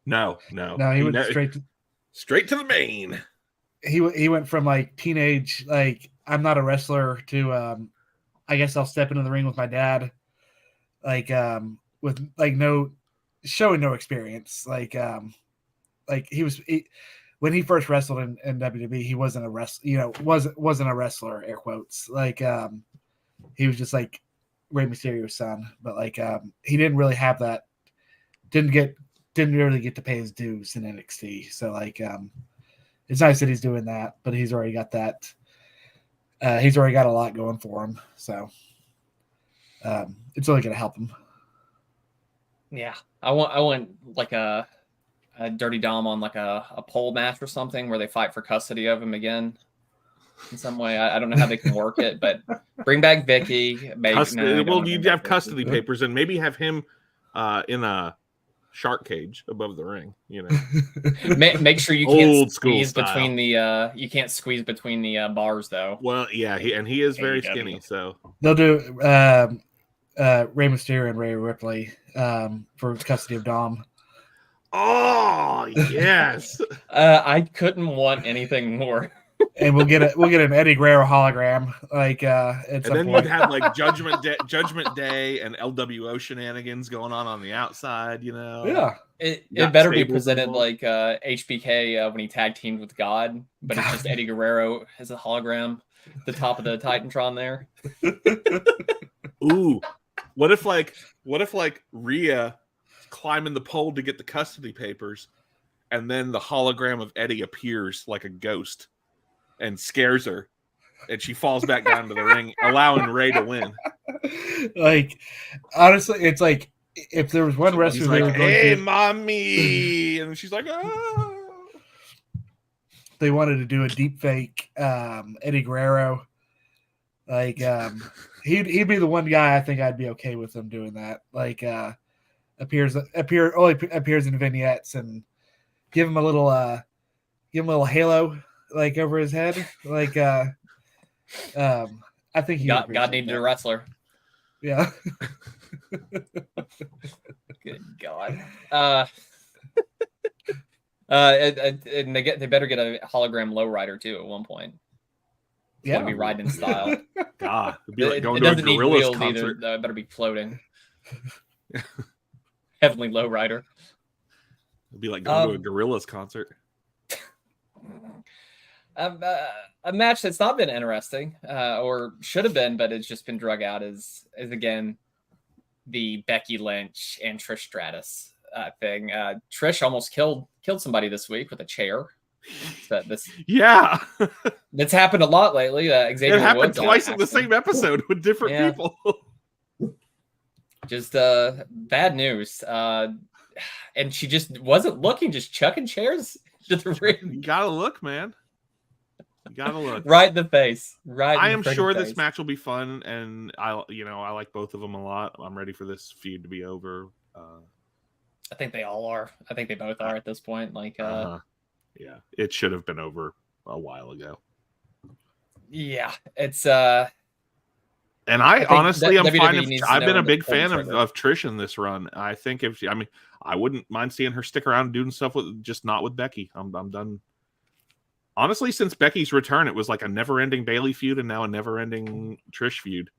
No, he went straight to the main. He went from like teenage, like, I'm not a wrestler, to I guess I'll step into the ring with my dad, like with like showing no experience, like when he first wrestled in WWE, he wasn't a wrestler, wasn't a wrestler, air quotes, like he was just like Rey Mysterio's son, but like he didn't really have that, didn't really get to pay his dues in NXT, so like it's nice that he's doing that, but he's already got that. He's already got a lot going for him, so it's only going to help him. Yeah, I want like a Dirty Dom on like a pole match or something where they fight for custody of him again in some way. I don't know how they can work it, but bring back Vicky. You'd have custody papers and maybe have him in a shark cage above the ring. Make sure you can't squeeze between the bars though. Well, yeah, he is very skinny, so they'll do Rey Mysterio and Rhea Ripley for custody of Dom. Oh yes. I couldn't want anything more. And we'll get an Eddie Guerrero hologram, like and then you'd have like Judgment Day and LWO shenanigans going on the outside, you know. Yeah, it better be presented like HBK when he tag teamed with God, but it's just Eddie Guerrero as a hologram, the top of the Titantron there. Ooh, what if Rhea climbing the pole to get the custody papers, and then the hologram of Eddie appears like a ghost and scares her, and she falls back down to the ring, allowing Ray to win. Like, honestly, it's like if there was one wrestler, like, "Hey, mommy," and she's like, "Ah." They wanted to do a deep fake Eddie Guerrero. Like, he'd be the one guy I think I'd be okay with them doing that. Like, appears in vignettes and give him a little halo like over his head. Like, I think God needed a wrestler. Yeah. Good God. And they better get a hologram lowrider too at one point. Yeah, to be riding in style. God, it'd be like going to a Gorillaz concert. Either. Better be floating. Heavenly lowrider. It'd be like going to a Gorillaz concert. A match that's not been interesting, or should have been, but it's just been drug out is again the Becky Lynch and Trish Stratus thing. Trish almost killed somebody this week with a chair. That's happened a lot lately. Xavier it happened Woods twice in the same episode with different people. Just bad news. And she just wasn't looking, just chucking chairs to the ring. You gotta look, man. You gotta look. Right in the face. I am sure this match will be fun, and I like both of them a lot. I'm ready for this feud to be over. I think they all are. I think they both are at this point. Like, yeah, it should have been over a while ago. Yeah, it's and I honestly, I'm fine. I've been a big fan of Trish in this run. I think I wouldn't mind seeing her stick around doing stuff with, just not with Becky. I'm done. Honestly, since Becky's return, it was like a never-ending Bayley feud, and now a never-ending Trish feud.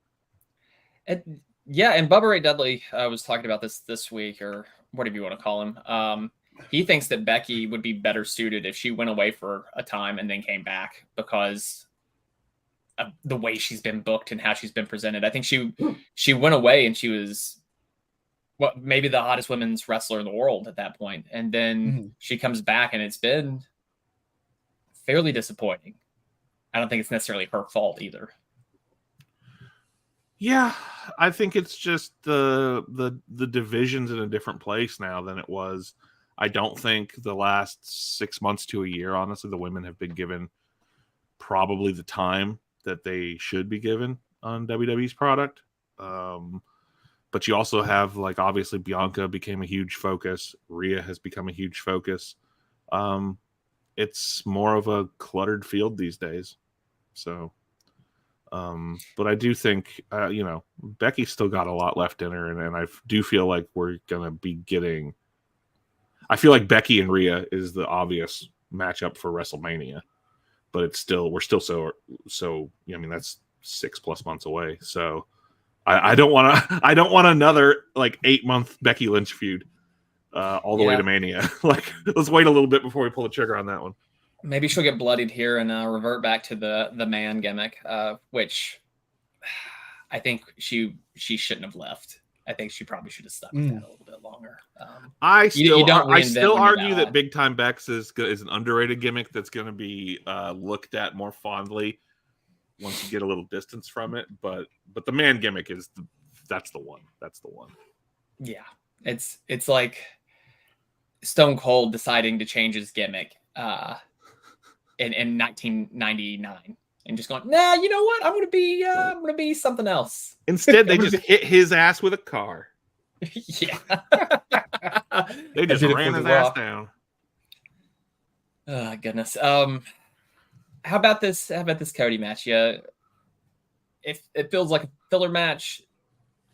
And Bubba Ray Dudley was talking about this week, or whatever you want to call him. He thinks that Becky would be better suited if she went away for a time and then came back because of the way she's been booked and how she's been presented. I think she went away and she was maybe the hottest women's wrestler in the world at that point. And then she comes back and it's been fairly disappointing. I don't think it's necessarily her fault either. Yeah, I think it's just the division's in a different place now than it was. I don't think the last 6 months to a year, honestly, the women have been given probably the time that they should be given on WWE's product. But you also have, like, obviously Bianca became a huge focus. Rhea has become a huge focus. It's more of a cluttered field these days. So, but I do think, Becky's still got a lot left in her. And I do feel like we're going to be getting... I feel like Becky and Rhea is the obvious matchup for WrestleMania, but we're still so. I mean, that's 6+ months away. So I don't want another like 8-month Becky Lynch feud all the way to Mania. Like, let's wait a little bit before we pull the trigger on that one. Maybe she'll get bloodied here and revert back to the man gimmick, which I think she shouldn't have left. I think she probably should have stuck with that a little bit longer. I still argue that Big Time Bex is an underrated gimmick that's going to be looked at more fondly once you get a little distance from it. But the man gimmick that's the one. That's the one. Yeah, it's like Stone Cold deciding to change his gimmick in 1999. And just going, nah, you know what? I'm gonna be something else. Instead, they just hit his ass with a car. Yeah, they just ran his ass down. Oh goodness. How about this Cody match? Yeah, it feels like a filler match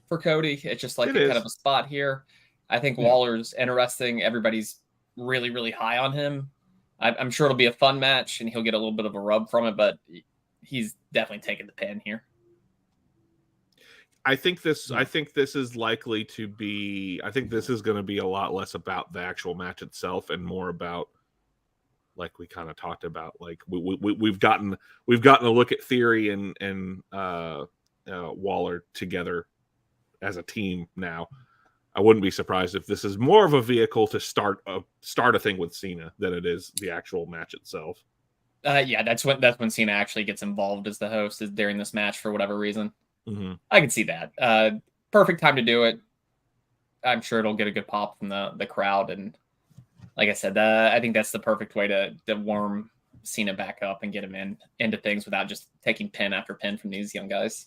for Cody. It's just like kind of a spot here. I think Waller's interesting. Everybody's really, really high on him. I'm sure it'll be a fun match, and he'll get a little bit of a rub from it, but he's definitely taking the pin here. I think this is likely to be. I think this is going to be a lot less about the actual match itself and more about, like we kind of talked about, like we've gotten a look at Theory and Waller together as a team now. I wouldn't be surprised if this is more of a vehicle to start a thing with Cena than it is the actual match itself. Yeah, that's when Cena actually gets involved as the host is during this match for whatever reason. Mm-hmm. I can see that. Perfect time to do it. I'm sure it'll get a good pop from the crowd, and like I said, I think that's the perfect way to warm Cena back up and get him into things without just taking pin after pin from these young guys.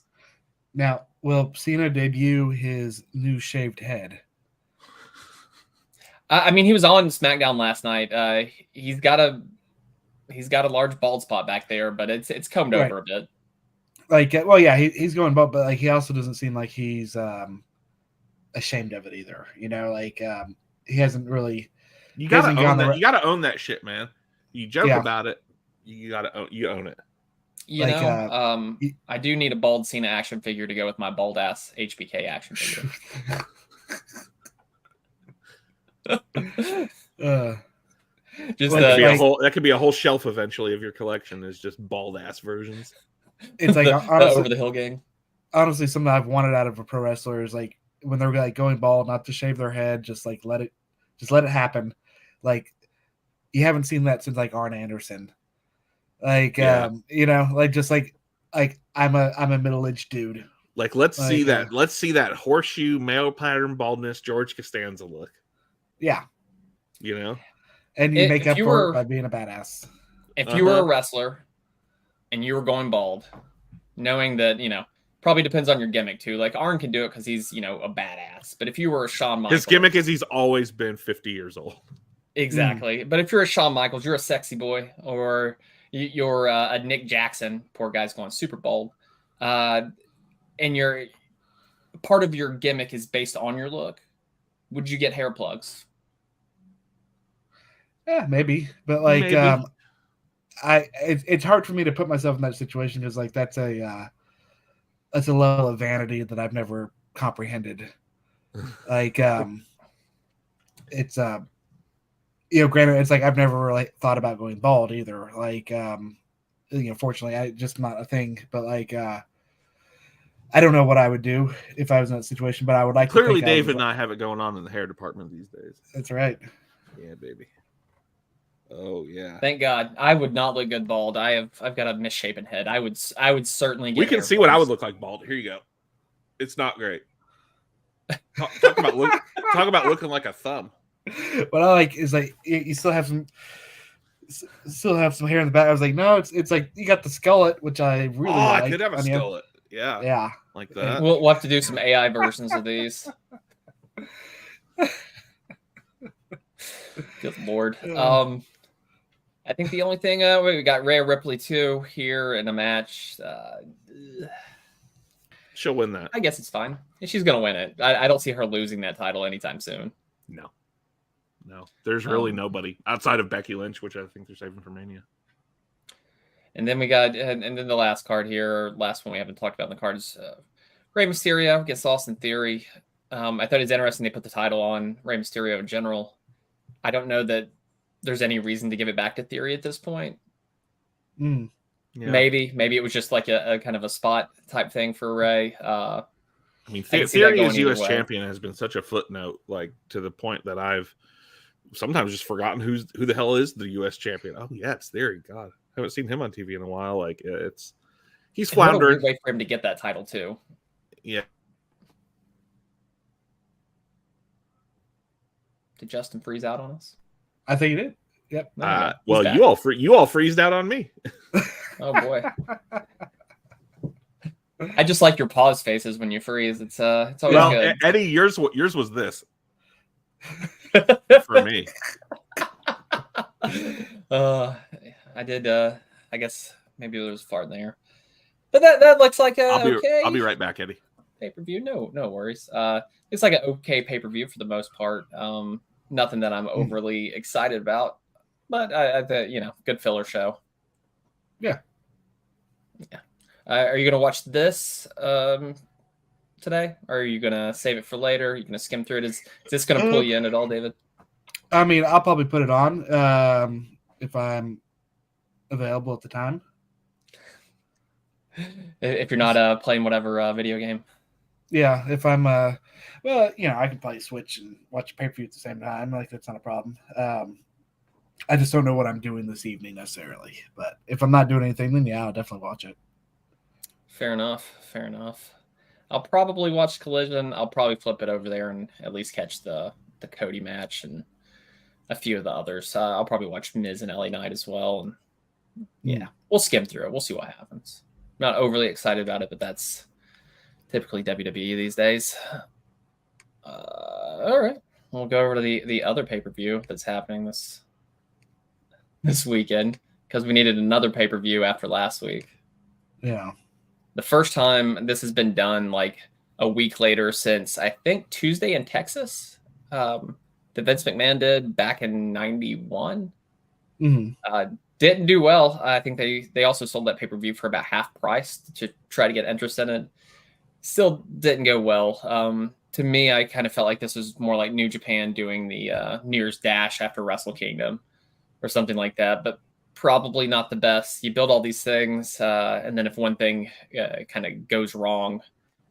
Now, will Cena debut his new shaved head? I mean, he was on SmackDown last night. He's got a large bald spot back there, but it's combed over a bit. Like, well, yeah, he's going bald, but like he also doesn't seem like he's ashamed of it either. You know, like he hasn't really. You gotta own that shit, man. You joke about it, you own it. You know, I do need a bald Cena action figure to go with my bald ass HBK action figure. That could be a whole shelf eventually of your collection is just bald ass versions. It's like honestly, over the hill gang. Honestly, something I've wanted out of a pro wrestler is like when they're like going bald, not to shave their head, just like let it happen. Like you haven't seen that since like Arn Anderson. Like you know, like just like I'm a middle-aged dude. Like let's see that horseshoe male pattern baldness George Costanza look. Yeah. You know? And you make up for it by being a badass. If you were a wrestler and you were going bald, knowing that, you know, probably depends on your gimmick too. Like Arn can do it because he's, you know, a badass. But if you were a Shawn Michaels, his gimmick is he's always been 50 years old. Exactly. But if you're a Shawn Michaels, you're a sexy boy, or you're a Nick Jackson, poor guy's going super bald, and your part of your gimmick is based on your look, would you get hair plugs? Yeah, maybe. But like it's hard for me to put myself in that situation because like that's a level of vanity that I've never comprehended. Like it's you know, granted, it's like I've never really thought about going bald either. Like you know, fortunately, I just not a thing. But like I don't know what I would do if I was in that situation. But I would like clearly to Dave and I have it going on in the hair department these days. That's right. Yeah, baby. Oh yeah. Thank God. I would not look good bald. I've got a misshapen head. I would certainly get. We can see what I would look like bald. Here you go. It's not great. Talk about looking like a thumb. What I like is like you still have some hair in the back. I was like, no, it's like you got the skullet, which I really like. I could have a skullet. Yeah, like that. We'll have to do some AI versions of these. Good Lord. I think the only thing we got Rhea Ripley too here in a match. She'll win that. I guess it's fine. She's gonna win it. I don't see her losing that title anytime soon. No. There's really nobody outside of Becky Lynch, which I think they're saving for Mania. And then we got, and then the last card here, or last one we haven't talked about in the card is Rey Mysterio against Austin Theory. I thought it was interesting they put the title on Rey Mysterio in general. I don't know that there's any reason to give it back to Theory at this point. Yeah. Maybe it was just like a kind of a spot type thing for Rey. I mean, Theory as U.S. champion has been such a footnote, like to the point that I've sometimes just forgotten who the hell is the U.S. champion. Oh yeah, it's Theory. God, I haven't seen him on TV in a while. Like he's floundering. Wait for him to get that title too. Yeah. Did Justin freeze out on us? I think he did. Yep. Well, you all freezed out on me. Oh boy. I just like your pause faces when you freeze. It's always good. Eddie, yours was this. For me. I did I guess maybe there was a fart in there. But that looks like okay. I'll be right back, Eddie. Pay-per-view. No worries. It's like an okay pay-per-view for the most part. Nothing that I'm overly excited about. but good filler show. Yeah. Are you gonna watch this today, or are you gonna save it for later? Are you gonna skim through it? Is this gonna pull you in at all, David? I mean, I'll probably put it on if I'm available at the time. If you're not playing whatever video game. Yeah, if I'm I can probably switch and watch pay-per-view at the same time. Like, that's not a problem. I just don't know what I'm doing this evening necessarily. But if I'm not doing anything, then yeah, I'll definitely watch it. Fair enough. I'll probably watch Collision. I'll probably flip it over there and at least catch the Cody match and a few of the others. I'll probably watch Miz and LA Knight as well. And yeah, we'll skim through it. We'll see what happens. Not overly excited about it, but that's typically WWE these days. All right. We'll go over to the other pay-per-view that's happening this weekend, because we needed another pay-per-view after last week. Yeah. The first time this has been done like a week later since, I think, Tuesday in Texas, that Vince McMahon did back in 91. Didn't do well. I think they also sold that pay-per-view for about half price to try to get interest in it. Still didn't go well. To me, I kind of felt like this was more like New Japan doing the New Year's Dash after Wrestle Kingdom or something like that, but probably not the best. You build all these things, and then if one thing kind of goes wrong,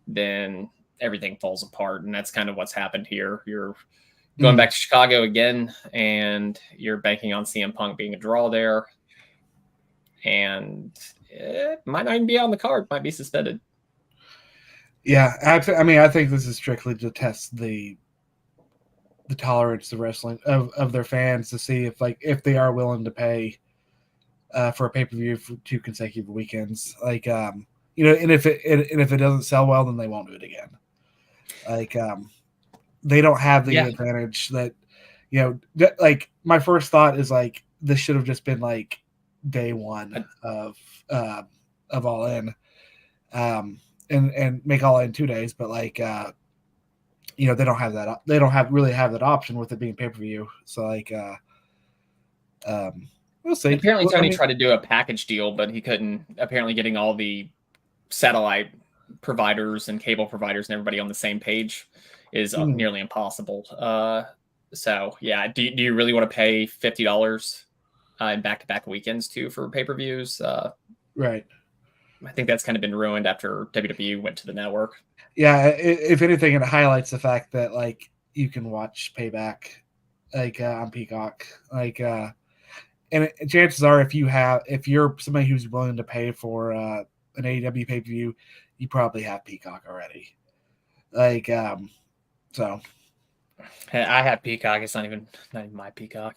then everything falls apart, and that's kind of what's happened here. You're going back to Chicago again, and you're banking on CM Punk being a draw there, and it might not even be on the card, might be suspended. Yeah, I think this is strictly to test the tolerance of wrestling of their fans, to see if they are willing to pay for a pay-per-view for 2 consecutive weekends. And if it doesn't sell well, then they won't do it again. They don't have the advantage that, my first thought is this should have just been day one of All In, and make All In 2 days, but they don't have that. They don't really have that option with it being pay-per-view. So we'll see. Apparently Tony tried to do a package deal, but he couldn't. Apparently getting all the satellite providers and cable providers and everybody on the same page is nearly impossible. So yeah, do you really want to pay $50 in back-to-back weekends too for pay-per-views? Right. I think that's kind of been ruined after WWE went to the network. Yeah, if anything, it highlights the fact that you can watch Payback on Peacock, and chances are if you're somebody who's willing to pay for an AEW pay-per-view, you probably have Peacock already. So I have Peacock. It's not even my Peacock.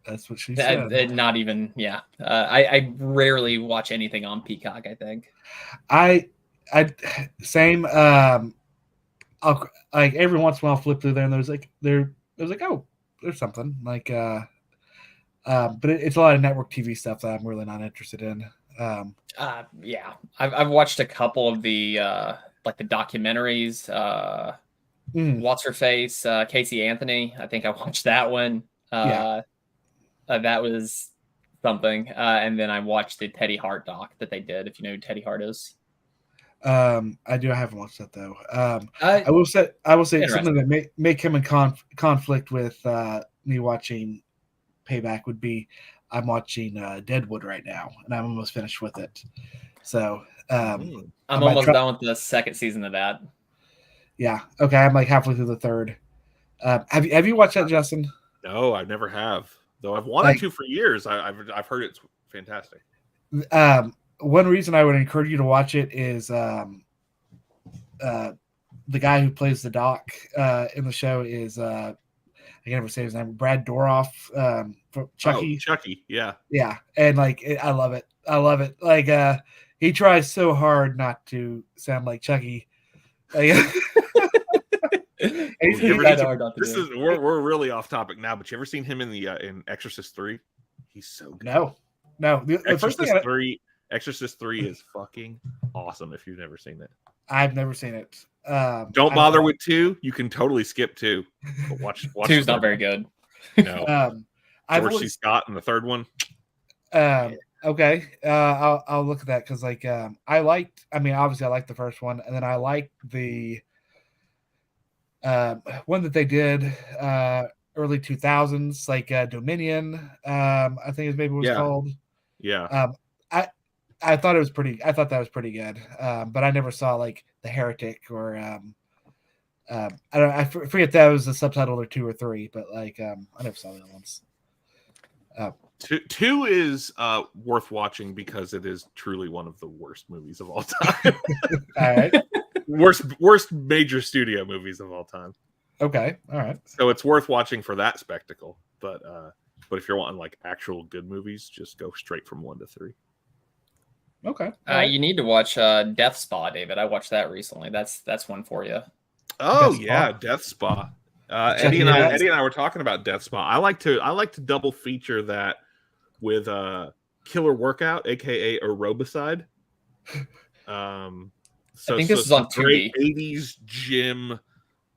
That's what she said. Not even, yeah. I rarely watch anything on Peacock, I think. I same. I'll every once in a while flip through there, and there's oh, there's something but it's a lot of network TV stuff that I'm really not interested in. Yeah, I've watched a couple of the the documentaries. What's her face? Casey Anthony. I think I watched that one. That was something. And then I watched the Teddy Hart doc that they did, if you know who Teddy Hart is. I haven't watched that though. I will say something that may come in conflict with me watching Payback would be I'm watching Deadwood right now, and I'm almost finished with it. So I'm almost done with the second season of that. Yeah. Okay. I'm halfway through the third. Have you watched that, Justin? No, I never have. Though I've wanted to for years. I've heard it's fantastic. One reason I would encourage you to watch it is the guy who plays the Doc in the show is I can never say his name. Brad Dourif, Chucky. Oh, Chucky, yeah, yeah, and I love it. I love it. He tries so hard not to sound like Chucky. We're really off topic now, but you ever seen him in Exorcist 3? He's so good. No. Exorcist 3 is fucking awesome if you've never seen it. I've never seen it. Don't bother with 2. You can totally skip 2. But watch 2's not very good. No. George C. Scott in the third one. Okay. I'll look at that because obviously I liked the first one, and then I liked the one that they did early 2000s, like Dominion. I think it maybe was called. Yeah. I thought it was pretty. I thought that was pretty good. But I never saw like The Heretic or I don't. I forget if that was a subtitle or 2 or 3, but like I never saw the other ones. 2 is worth watching because it is truly one of the worst movies of all time. All right. Worst major studio movies of all time. Okay. All right. So it's worth watching for that spectacle. But if you're wanting like actual good movies, just go straight from 1 to 3. Okay. You need to watch Death Spa, David. I watched that recently. That's one for you. Oh Death Spa. Eddie and I were talking about Death Spa. I like to double feature that with Killer Workout, aka Aerobicide. I think this is on great 80s gym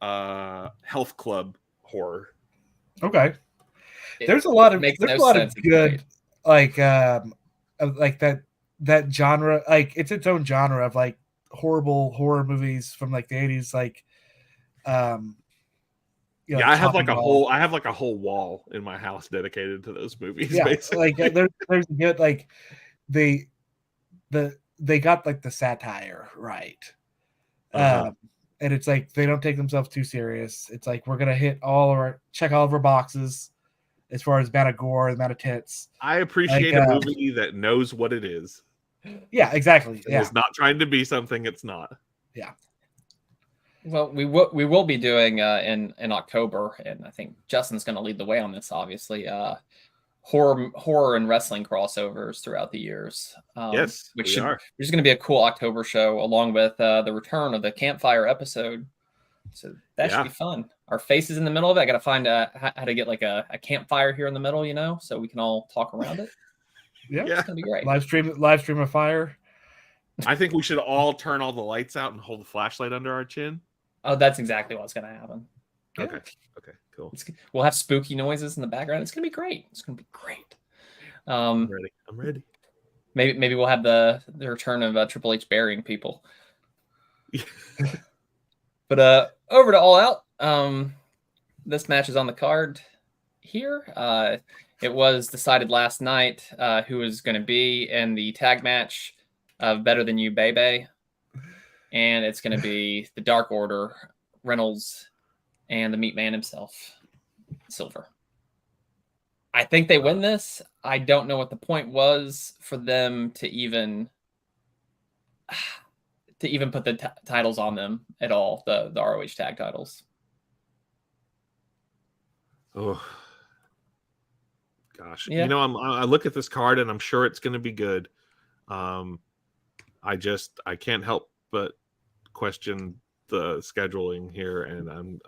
health club horror. Okay. There's a lot of good like that genre, like it's its own genre of like horrible horror movies from like the 80s, like I have like a whole wall in my house dedicated to those movies. Yeah, basically. like there's good, like they got like the satire right. And it's like they don't take themselves too serious. It's like we're gonna check all of our boxes as far as amount of gore, amount of tits. I appreciate a movie that knows what it is. Yeah, exactly. Yeah, it's not trying to be something it's not. Yeah. Well, we will be doing in October, and I think Justin's going to lead the way on this. Obviously, horror and wrestling crossovers throughout the years. Yes, which is going to be a cool October show, along with the return of the campfire episode. So that should be fun. Our face is in the middle of it. I got to find how to get like a campfire here in the middle, so we can all talk around it. Yeah, it's gonna be great. Live stream a fire. I think we should all turn all the lights out and hold the flashlight under our chin. Oh, that's exactly what's gonna happen. Yeah. Okay, cool. We'll have spooky noises in the background. It's gonna be great. I'm ready. Maybe we'll have the return of Triple H burying people. But over to All Out. This match is on the card here. It was decided last night who was going to be in the tag match of Better Than You, Baby. And it's going to be the Dark Order, Reynolds, and the Meat Man himself, Silver. I think they win this. I don't know what the point was for them to even put the titles on them at all, the ROH tag titles. Oh, gosh. Yeah. I look at this card and I'm sure it's going to be good. I can't help but question the scheduling here, and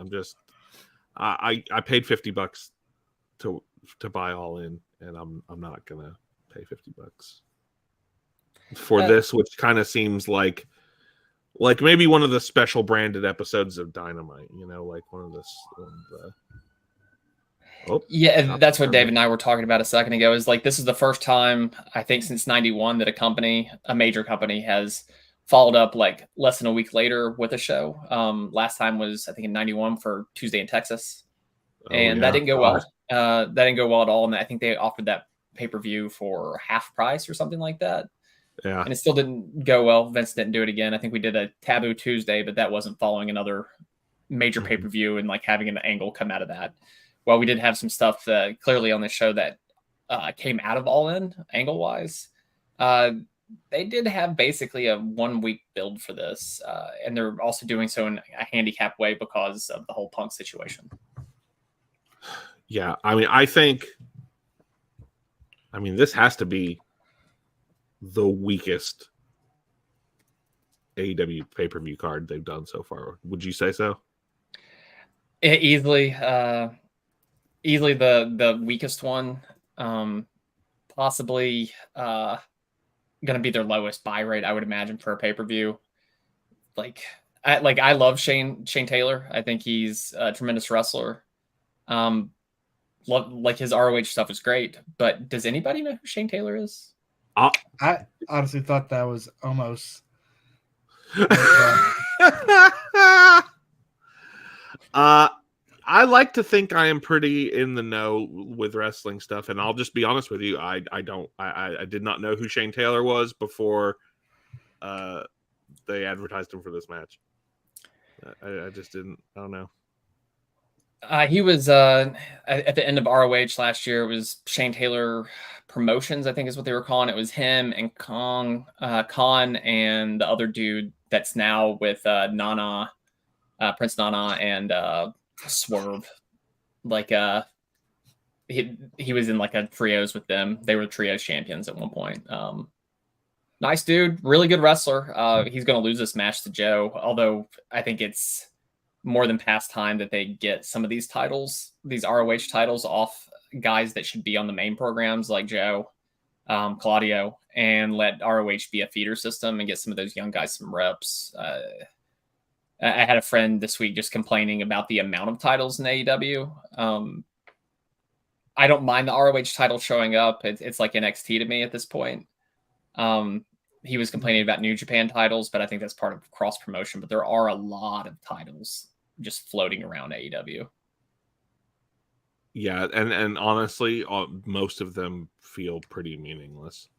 I paid $50 to buy All In, and I'm not gonna pay $50 for this, which kind of seems like maybe one of the special branded episodes of Dynamite, like one of the. Yeah, that's what David and I were talking about a second ago. Is like this is the first time I think since '91 that a major company, has followed up like less than a week later with a show. Last time was I think in '91 for Tuesday in Texas, and that didn't go well. That didn't go well at all, and I think they offered that pay-per-view for half price or something like that. Yeah, and it still didn't go well. Vince didn't do it again. I think we did a Taboo Tuesday, but that wasn't following another major pay-per-view and like having an angle come out of that. Well, we did have some stuff clearly on this show that came out of All In angle-wise. They did have basically a 1 week build for this, and they're also doing so in a handicap way because of the whole Punk situation. Yeah, I think this has to be the weakest AEW pay-per-view card they've done so far. Would you say so? Easily the weakest one. Possibly going to be their lowest buy rate, I would imagine, for a pay-per-view. Like, I love Shane Taylor. I think he's a tremendous wrestler. Like his ROH stuff is great, but does anybody know who Shane Taylor is? I honestly thought that was almost. I like to think I am pretty in the know with wrestling stuff, and I'll just be honest with you. I did not know who Shane Taylor was before they advertised him for this match. I just didn't. I don't know. He was at the end of ROH last year. It was Shane Taylor Promotions, I think is what they were calling it. It was him and Khan and the other dude that's now with Nana, Prince Nana, and Swerve. Like he was in like a trios with them. They were trios champions at one point. Nice dude, really good wrestler. He's going to lose this match to Joe, although I think it's more than past time that they get some of these titles, these ROH titles, off guys that should be on the main programs like Joe, Claudio, and let ROH be a feeder system and get some of those young guys some reps. I had a friend this week just complaining about the amount of titles in AEW. I don't mind the ROH title showing up. It's like NXT to me at this point. He was complaining about New Japan titles, but I think that's part of cross promotion. But there are a lot of titles just floating around AEW. Yeah, and honestly, most of them feel pretty meaningless.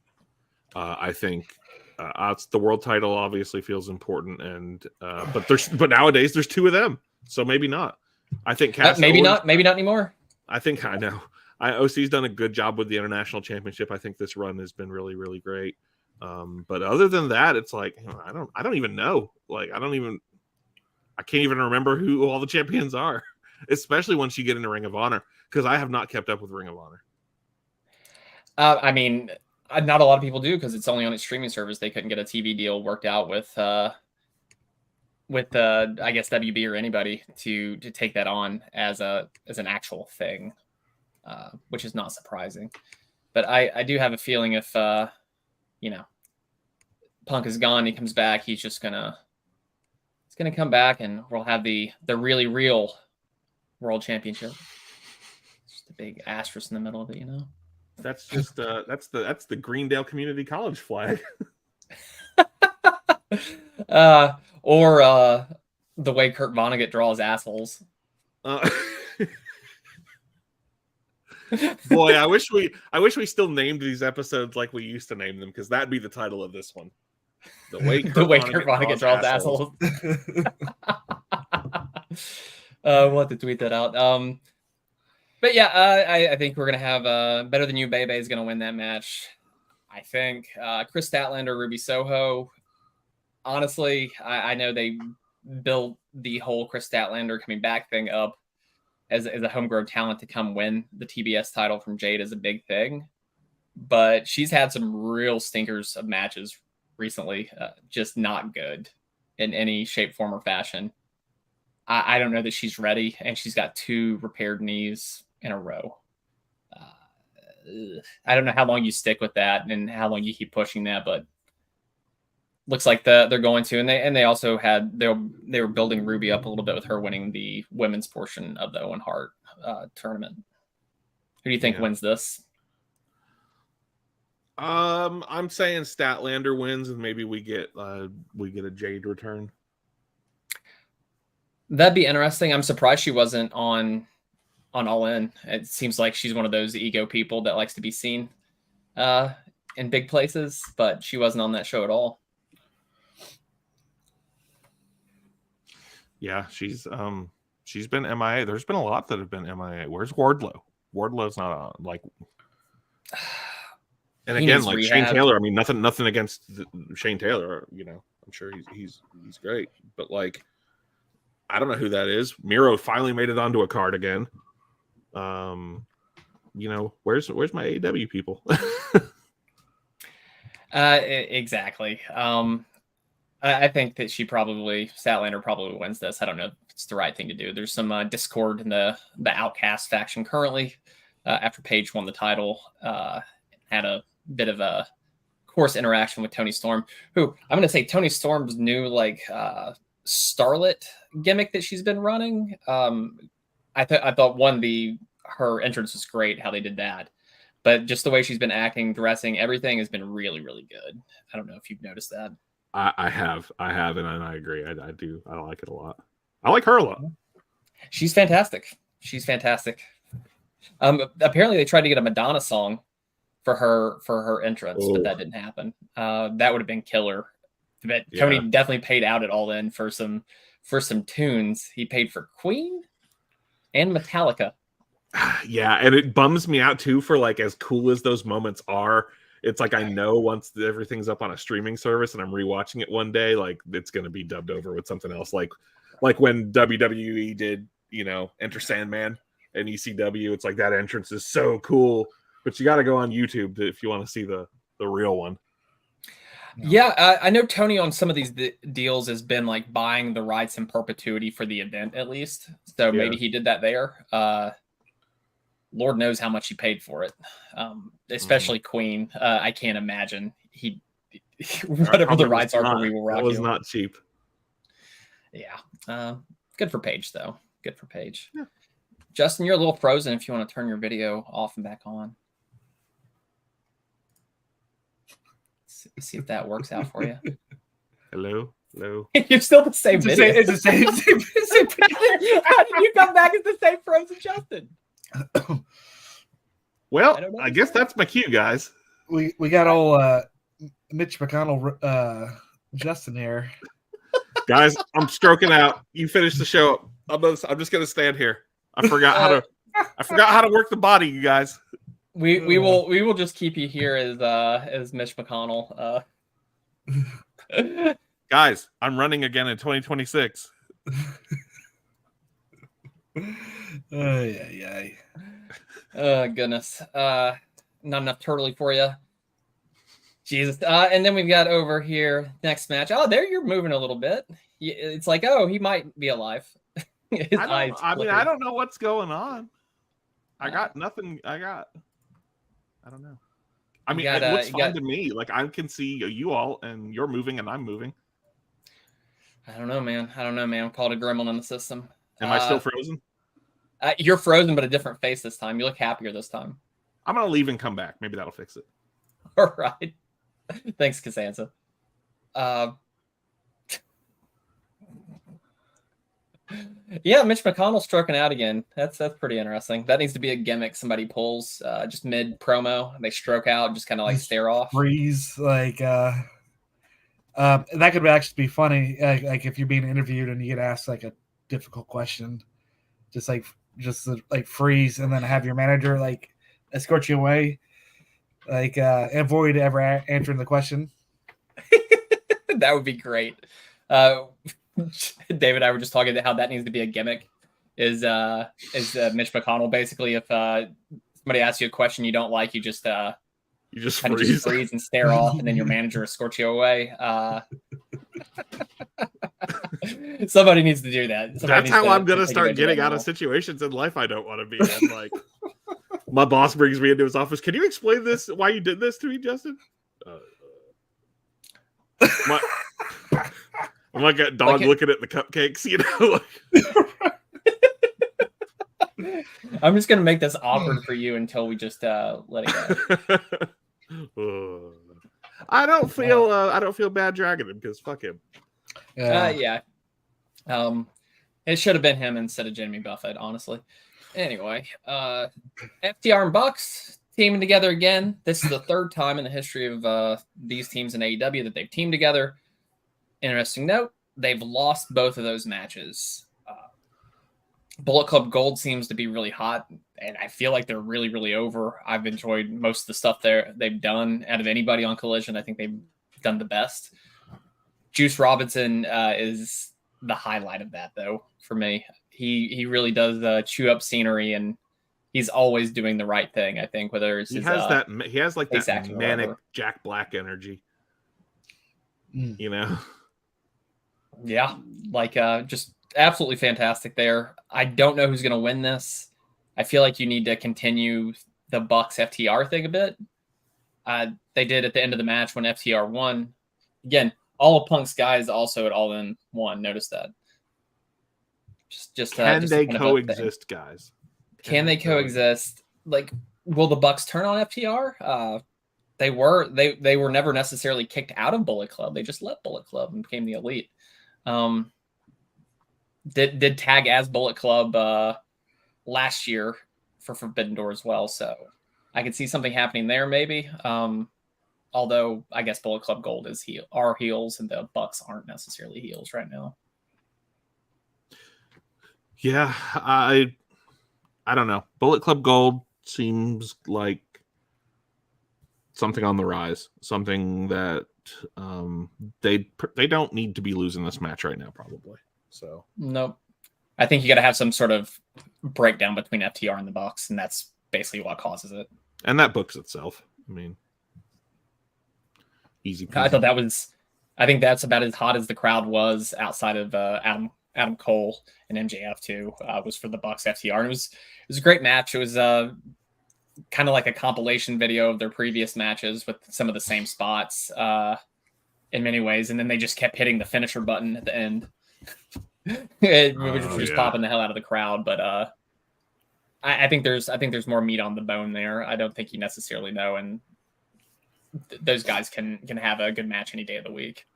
I think the world title obviously feels important, and but nowadays there's two of them, so maybe not. I think maybe not anymore. I know. OC's done a good job with the international championship. I think this run has been really, really great. But other than that, it's like I don't even know. Like I can't even remember who all the champions are, especially once you get into Ring of Honor, because I have not kept up with Ring of Honor. I mean, not a lot of people do because it's only on its streaming service. They couldn't get a TV deal worked out with I guess WB or anybody to take that on as an actual thing, which is not surprising. But I do have a feeling if Punk is gone, he comes back, he's gonna come back and we'll have the really real world championship. Just a big asterisk in the middle of it, That's just that's the Greendale Community College flag. Or the way Kurt Vonnegut draws assholes. Boy, I wish we still named these episodes like we used to name them, because that'd be the title of this one. The way Kurt Vonnegut draws assholes. We'll have to tweet that out. But yeah, I think we're gonna have Better Than You Bebe is gonna win that match. I think Chris Statlander, Ruby Soho. Honestly, I know they built the whole Chris Statlander coming back thing up as a homegrown talent to come win the TBS title from Jade is a big thing. But she's had some real stinkers of matches recently, just not good in any shape, form, or fashion. I don't know that she's ready, and she's got 2 repaired knees in a row. I don't know how long you stick with that and how long you keep pushing that, but looks like they're going to, and they also had they were building Ruby up a little bit with her winning the women's portion of the Owen Hart tournament. Who do you think wins this? I'm saying Statlander wins, and maybe we get a Jade return. That'd be interesting. I'm surprised she wasn't on All In. It seems like she's one of those ego people that likes to be seen in big places, but she wasn't on that show at all. Yeah, she's been MIA. There's been a lot that have been MIA. Where's Wardlow? Wardlow's not on, like. And again, like rehab. Shane Taylor. I mean, nothing against Shane Taylor. I'm sure he's great, but like, I don't know who that is. Miro finally made it onto a card again. Where's my AEW people? Exactly. I think that Statlander probably wins this. I don't know if it's the right thing to do. There's some discord in the Outcast faction currently after Paige won the title. Had a bit of a course interaction with Tony Storm, who I'm going to say Tony Storm's new starlet gimmick that she's been running. I thought her entrance was great, how they did that. But just the way she's been acting, dressing, everything has been really, really good. I don't know if you've noticed that. I have, and I agree. I do. I like it a lot. I like her a lot. She's fantastic. Apparently they tried to get a Madonna song for her entrance, but that didn't happen. That would have been killer. But Tony definitely paid out at All In for some tunes. He paid for Queen and Metallica. Yeah, and it bums me out too for like as cool as those moments are. It's like I know once everything's up on a streaming service and I'm rewatching it one day, like it's going to be dubbed over with something else. Like when WWE did, Enter Sandman and ECW, it's like that entrance is so cool, but you got to go on YouTube if you want to see the real one. Yeah, I know Tony on some of these deals has been like buying the rights in perpetuity for the event at least. So maybe he did that there. Lord knows how much he paid for it, especially Queen. I can't imagine whatever the rights are for We Will Rock You. It was not cheap. Yeah. Good for Paige, though. Good for Paige. Yeah. Justin, you're a little frozen if you want to turn your video off and back on. Let's see if that works out for you. Hello. You're still the same video. It's the same. How did you come back as the same frozen Justin? Well, I guess that's my cue, guys. We got old Mitch McConnell Justin here. Guys, I'm stroking out. You finish the show. I'm just gonna stand here. I forgot how to work the body, you guys. We will just keep you here as Mitch McConnell. Guys, I'm running again in 2026. Goodness. Not enough turtley for you. Jesus. And then we've got over here next match. Oh, there you're moving a little bit. It's like, oh, he might be alive. I don't know what's going on. I got nothing. I don't know. I mean, it looks fine to me. Like I can see you all, and you're moving, and I'm moving. I don't know, man. I'm called a gremlin in the system. Am I still frozen? You're frozen, but a different face this time. You look happier this time. I'm gonna leave and come back. Maybe that'll fix it. All right. Thanks, Costanza. Yeah, Mitch McConnell stroking out again. That's pretty interesting. That needs to be a gimmick somebody pulls just mid promo. They stroke out, just kind of like stare off. Freeze, like that could actually be funny. Like if you're being interviewed and you get asked like a difficult question, just freeze and then have your manager like escort you away, like avoid ever answering the question. That would be great. David and I were just talking about how that needs to be a gimmick. Is Mitch McConnell basically if somebody asks you a question you don't like, you just freeze and stare off, and then your manager escorts you away. Somebody needs to do that. That's how I'm gonna start getting out of situations in life I don't want to be in. Like my boss brings me into his office. Can you explain this? Why you did this to me, Justin? I'm like a dog looking at the cupcakes, I'm just gonna make this awkward for you until we just let it go. I don't feel bad dragging him because fuck him. Yeah. It should have been him instead of Jimmy Buffett, honestly. Anyway, FTR and Bucks teaming together again. This is the third time in the history of these teams in AEW that they've teamed together. Interesting note, they've lost both of those matches. Bullet Club Gold seems to be really hot, and I feel like they're really, really over. I've enjoyed most of the stuff they've done out of anybody on Collision. I think they've done the best. Juice Robinson is the highlight of that, though, for me. He really does chew up scenery, and he's always doing the right thing, I think, whether it's he has that manic Jack Black energy. Yeah, like just absolutely fantastic there. I don't know who's going to win this. I feel like you need to continue the Bucks FTR thing a bit. They did at the end of the match when FTR won. Again, all of Punk's guys also at All In won. Notice that. Can they coexist, guys? Can they coexist? Like, will the Bucks turn on FTR? They were never necessarily kicked out of Bullet Club. They just left Bullet Club and became the Elite. Did tag as Bullet Club last year for Forbidden Door as well. So I could see something happening there maybe. Although I guess Bullet Club Gold are heels and the Bucks aren't necessarily heels right now. Yeah, I don't know. Bullet Club Gold seems like something on the rise. Something that they don't need to be losing this match right now, probably. So nope. I think you got to have some sort of breakdown between FTR and the Bucks, and that's basically what causes it. And that books itself. I mean, easy peasy. I think that's about as hot as the crowd was outside of Adam Cole and MJF too, was for the Bucks FTR. And it was a great match. It was kind of like a compilation video of their previous matches with some of the same spots in many ways. And then they just kept hitting the finisher button at the end, which was just popping the hell out of the crowd. But I think there's more meat on the bone there. I don't think you necessarily know. And those guys can have a good match any day of the week.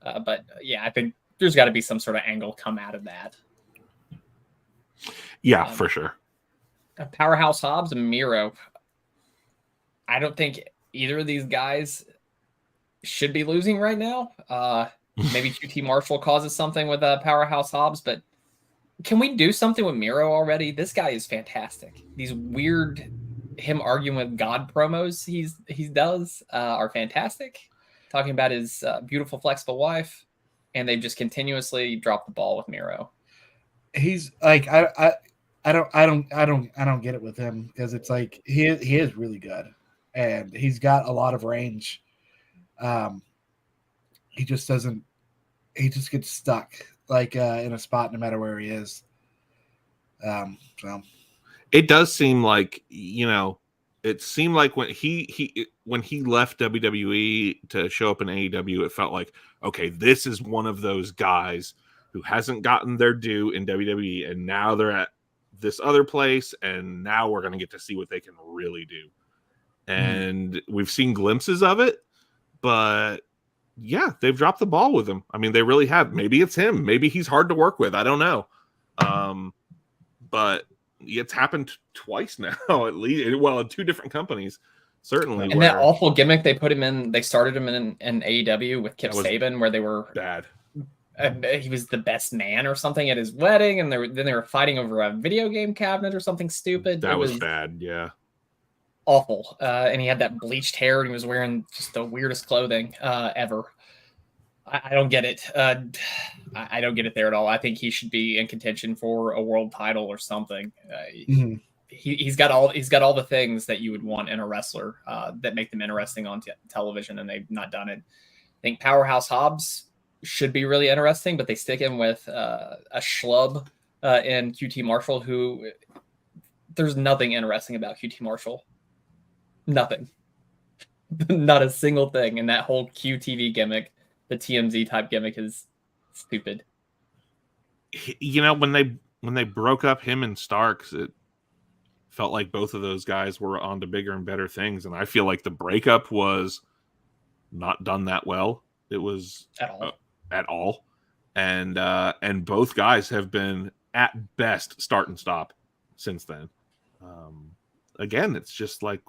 But yeah, I think there's got to be some sort of angle come out of that. Yeah, for sure. Powerhouse Hobbs and Miro. I don't think either of these guys should be losing right now. Maybe QT Marshall causes something with Powerhouse Hobbs, but can we do something with Miro already? This guy is fantastic. These weird him arguing with God promos he does are fantastic. Talking about his beautiful, flexible wife, and they've just continuously dropped the ball with Miro. He's like I don't get it with him, because it's like he is really good and he's got a lot of range. He just gets stuck like in a spot no matter where he is. So it does seem like, it seemed like when he left WWE to show up in AEW, it felt like, okay, this is one of those guys who hasn't gotten their due in WWE, and now they're at this other place, and now we're going to get to see what they can really do. And we've seen glimpses of it, but yeah, they've dropped the ball with him. I mean, they really have. Maybe it's him. Maybe he's hard to work with. I don't know. But it's happened twice now, at least. Well, in two different companies, certainly. And that awful gimmick they put him in, they started him in AEW with Kip Saban, where they were bad. He was the best man or something at his wedding, and they were fighting over a video game cabinet or something stupid. That was bad, yeah. Awful. And he had that bleached hair, and he was wearing just the weirdest clothing ever. I don't get it. I don't get it there at all. I think he should be in contention for a world title or something. He's got all the things that you would want in a wrestler that make them interesting on television, and they've not done it. I think Powerhouse Hobbs should be really interesting, but they stick him with a schlub in QT Marshall, who there's nothing interesting about QT Marshall. Nothing. Not a single thing. And that whole QTV gimmick, the TMZ type gimmick, is stupid. When they broke up him and Starks, it felt like both of those guys were on to bigger and better things. And I feel like the breakup was not done that well. It was at all. And both guys have been at best start and stop since then. Again, it's just like,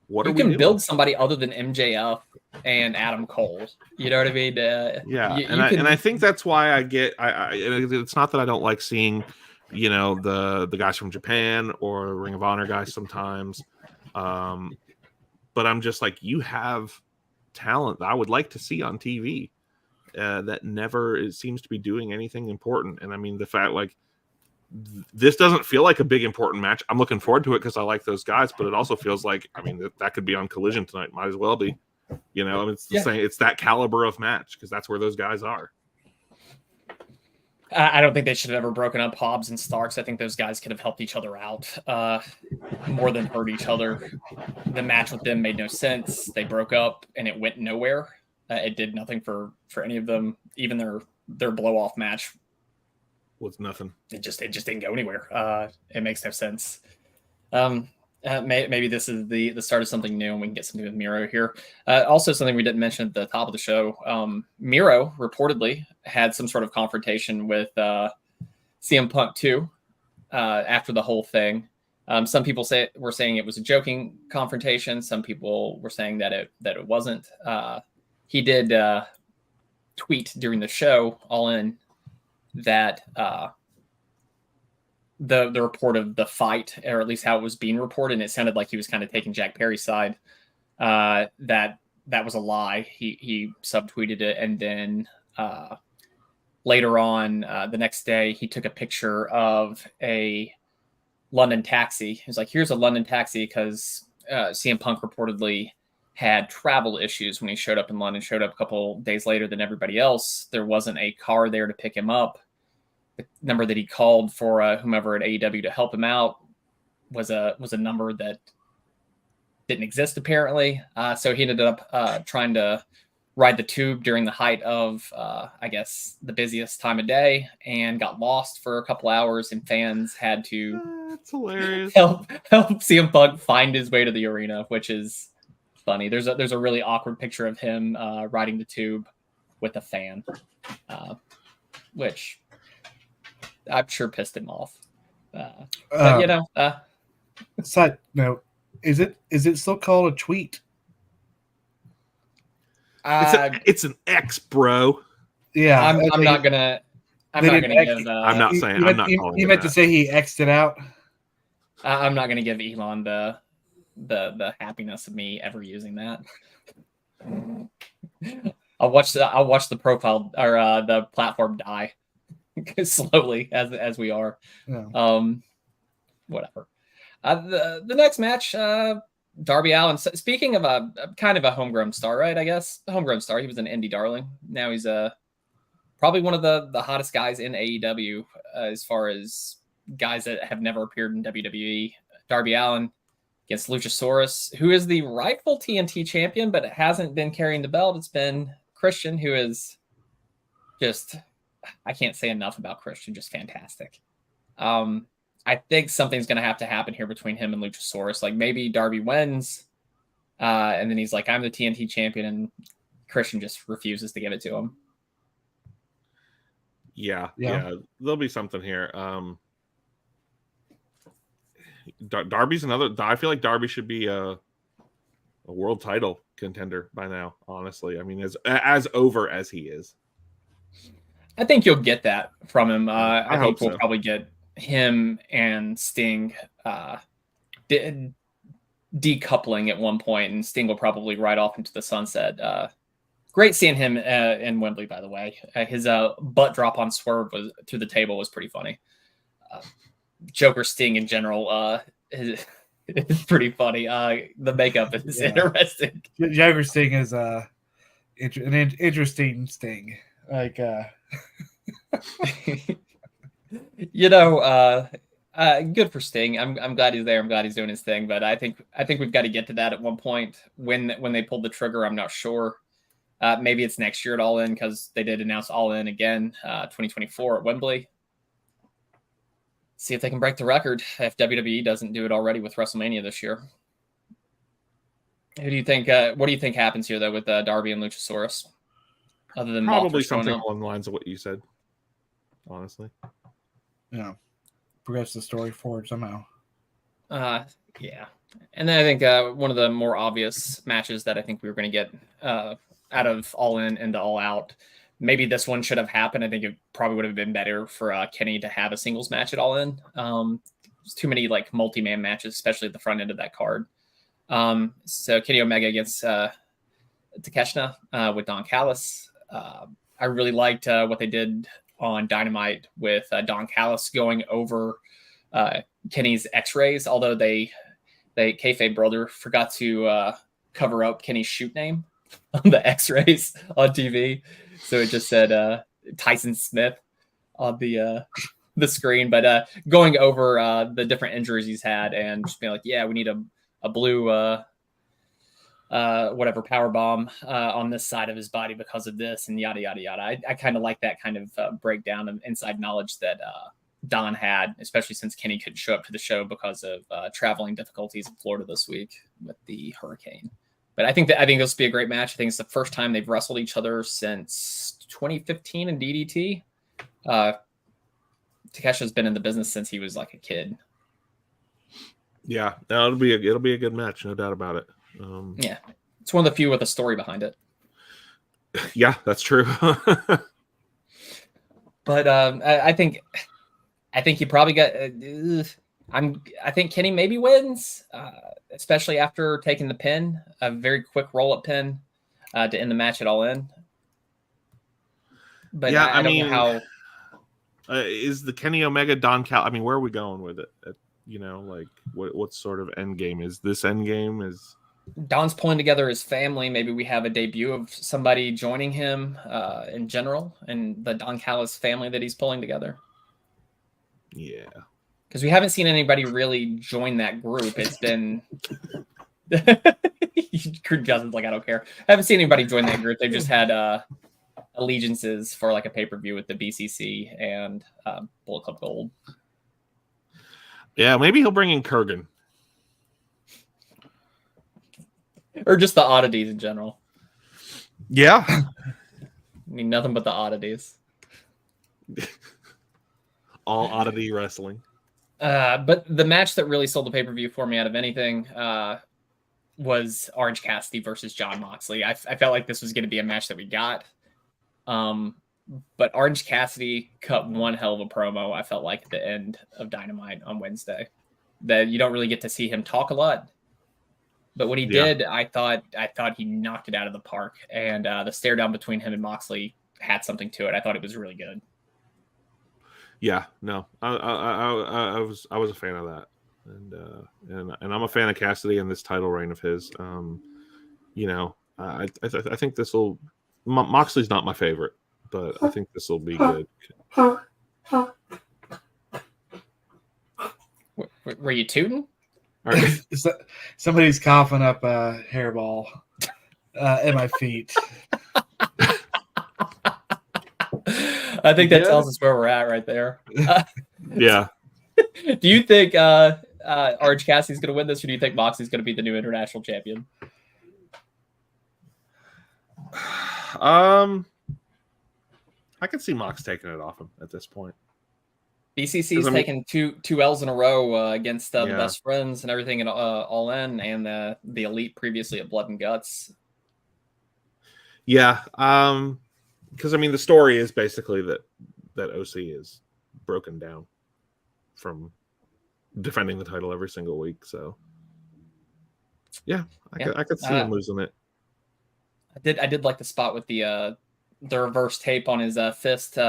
what you can build somebody other than MJF and Adam Cole. You know what I mean? I think that's why I get. It's not that I don't like seeing, the guys from Japan or Ring of Honor guys sometimes, but I'm just like, you have talent that I would like to see on TV that never seems to be doing anything important. And I mean, the fact like, this doesn't feel like a big important match. I'm looking forward to it because I like those guys, but it also feels like, I mean, that could be on Collision tonight. Might as well be. It's the same. It's that caliber of match because that's where those guys are. I don't think they should have ever broken up Hobbs and Starks. I think those guys could have helped each other out more than hurt each other. The match with them made no sense. They broke up and it went nowhere. It did nothing for any of them. Even their blow off match was nothing. It just didn't go anywhere. It makes no sense. Maybe this is the start of something new, and we can get something with Miro here. Also, something we didn't mention at the top of the show. Miro reportedly had some sort of confrontation with CM Punk too after the whole thing. Some people were saying it was a joking confrontation. Some people were saying that it wasn't. He did tweet during the show, All In, that the report of the fight, or at least how it was being reported, and it sounded like he was kind of taking Jack Perry's side. That was a lie. He subtweeted it, and then later on the next day, he took a picture of a London taxi. He was like, "Here's a London taxi," because CM Punk reportedly had travel issues when he showed up in London. Showed up a couple days later than everybody else. There wasn't a car there to pick him up. The number that he called for whomever at AEW to help him out was a number that didn't exist apparently. So he ended up trying to ride the tube during the height of, I guess, the busiest time of day, and got lost for a couple hours, and fans had to that's hilarious. help CM Punk find his way to the arena, which is funny. There's a really awkward picture of him riding the tube with a fan, which I'm sure pissed him off. But side note, is it still called a tweet? It's an X, bro. Yeah, I'm not gonna give. I'm not saying. I'm not calling. You meant to say he X'd it out. I'm not gonna give Elon the happiness of me ever using that. I'll watch the profile or the platform die slowly as we are. Yeah. Whatever. The next match, Darby Allin. Speaking of a kind of a homegrown star, right? I guess a homegrown star. He was an indie darling. Now he's probably one of the hottest guys in AEW as far as guys that have never appeared in WWE. Darby Allin against Luchasaurus, who is the rightful TNT champion, but it hasn't been carrying the belt. It's been Christian, who is just, I can't say enough about Christian, just fantastic. I think something's going to have to happen here between him and Luchasaurus. Like maybe Darby wins, and then he's like, I'm the TNT champion, and Christian just refuses to give it to him. Yeah. There'll be something here. Darby's another. I feel like Darby should be a world title contender by now. Honestly, I mean, as over as he is, I think you'll get that from him. I hope think we'll so. probably get him and Sting decoupling at one point, and Sting will probably ride off into the sunset. Great seeing him in Wembley, by the way. His butt drop on Swerve through the table was pretty funny. Joker Sting in general is pretty funny. The makeup is interesting. Joker Sting is an interesting Sting. Like, good for Sting. I'm glad he's there. I'm glad he's doing his thing. But I think we've got to get to that at one point. When they pulled the trigger, I'm not sure. Maybe it's next year at All In, because they did announce All In again, 2024 at Wembley. See if they can break the record if WWE doesn't do it already with WrestleMania this year. Who do you think? What do you think happens here though with Darby and Luchasaurus? Other than probably something along the lines of what you said. Honestly, yeah, progress the story forward somehow. Yeah, and then I think one of the more obvious matches that I think we were going to get out of All In into All Out. Maybe this one should have happened. I think it probably would have been better for Kenny to have a singles match at All In. There's too many like multi-man matches, especially at the front end of that card. So Kenny Omega against Takeshita with Don Callis. I really liked what they did on Dynamite with Don Callis going over Kenny's X-rays, although they kayfabe brother forgot to cover up Kenny's shoot name on the X-rays on TV. So it just said Tyson Smith on the screen, but going over the different injuries he's had and just being like, yeah, we need a blue whatever powerbomb on this side of his body because of this, and yada yada yada. I kind of like that kind of breakdown of inside knowledge that Don had, especially since Kenny couldn't show up to the show because of traveling difficulties in Florida this week with the hurricane. But I think this will be a great match. I think it's the first time they've wrestled each other since 2015 in DDT. Takesha's been in the business since he was like a kid. Yeah, it'll be a good match, no doubt about it. Yeah, it's one of the few with a story behind it. Yeah, that's true. But I think he probably got. I think Kenny maybe wins, especially after taking the pin, a very quick roll-up pin to end the match at All In. But yeah, I don't know how. Is the Kenny Omega Don Cal? I mean, where are we going with it? What sort of end game is this? End game is Don's pulling together his family. Maybe we have a debut of somebody joining him in general, and the Don Callis family that he's pulling together. Yeah. Because we haven't seen anybody really join that group. It's been Justin's like, I don't care. I haven't seen anybody join that group. They've just had allegiances for like a pay-per-view with the BCC and Bullet Club Gold. Yeah, maybe he'll bring in Kurgan. Or just the oddities in general. Yeah. I mean, nothing but the oddities. All oddity wrestling. But the match that really sold the pay-per-view for me out of anything was Orange Cassidy versus Jon Moxley. I felt like this was going to be a match that we got. But Orange Cassidy cut one hell of a promo, I felt like, at the end of Dynamite on Wednesday. That you don't really get to see him talk a lot. But when he did, I thought he knocked it out of the park. And the stare down between him and Moxley had something to it. I thought it was really good. Yeah, no, I was a fan of that, and I'm a fan of Cassidy and this title reign of his. I think this will. Moxley's not my favorite, but I think this will be good. Were you tooting? All right. Somebody's coughing up a hairball at my feet. I think that tells us where we're at right there. Yeah. Do you think Orange Cassidy's going to win this, or do you think Moxley's going to be the new international champion? I could see Mox taking it off him at this point. BCC's taken two L's in a row against the Best Friends and everything at All In, and the Elite previously at Blood and Guts. Yeah. Because, I mean, the story is basically that OC is broken down from defending the title every single week. So, yeah, I could see him losing it. I did like the spot with the reverse tape on his fist,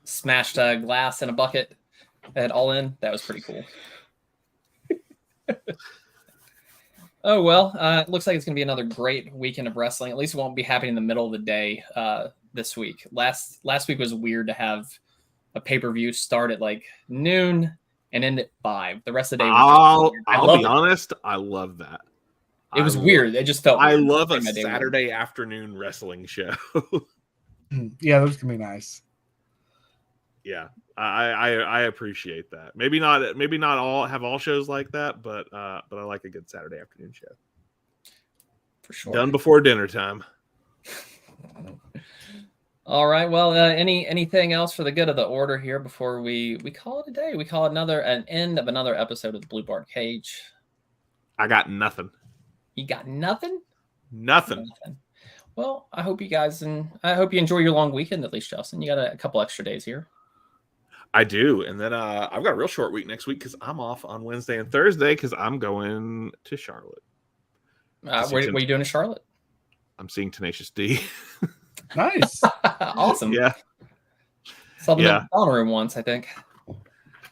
smashed glass in a bucket at All In. That was pretty cool. Oh, well, it looks like it's going to be another great weekend of wrestling. At least it won't be happening in the middle of the day this week. Last week was weird to have a pay-per-view start at like noon and end at 5. The rest of the day was I'll be honest, I love that. It was weird. It just felt weird. I love a Saturday afternoon wrestling show. Yeah, those can be nice. Yeah, I appreciate that. Maybe not all shows like that, but I like a good Saturday afternoon show. For sure. Done before dinner time. All right. Well, anything else for the good of the order here before we call it a day? We call it an end of another episode of the Blue Bar Cage. I got nothing. You got nothing? Nothing. Well, I hope you guys I hope you enjoy your long weekend at least, Justin. You got a couple extra days here. I do, and then I've got a real short week next week because I'm off on Wednesday and Thursday because I'm going to Charlotte. What are you doing in Charlotte? I'm seeing Tenacious D. Nice. Awesome. Yeah. Saw them in the Donner Room once, I think.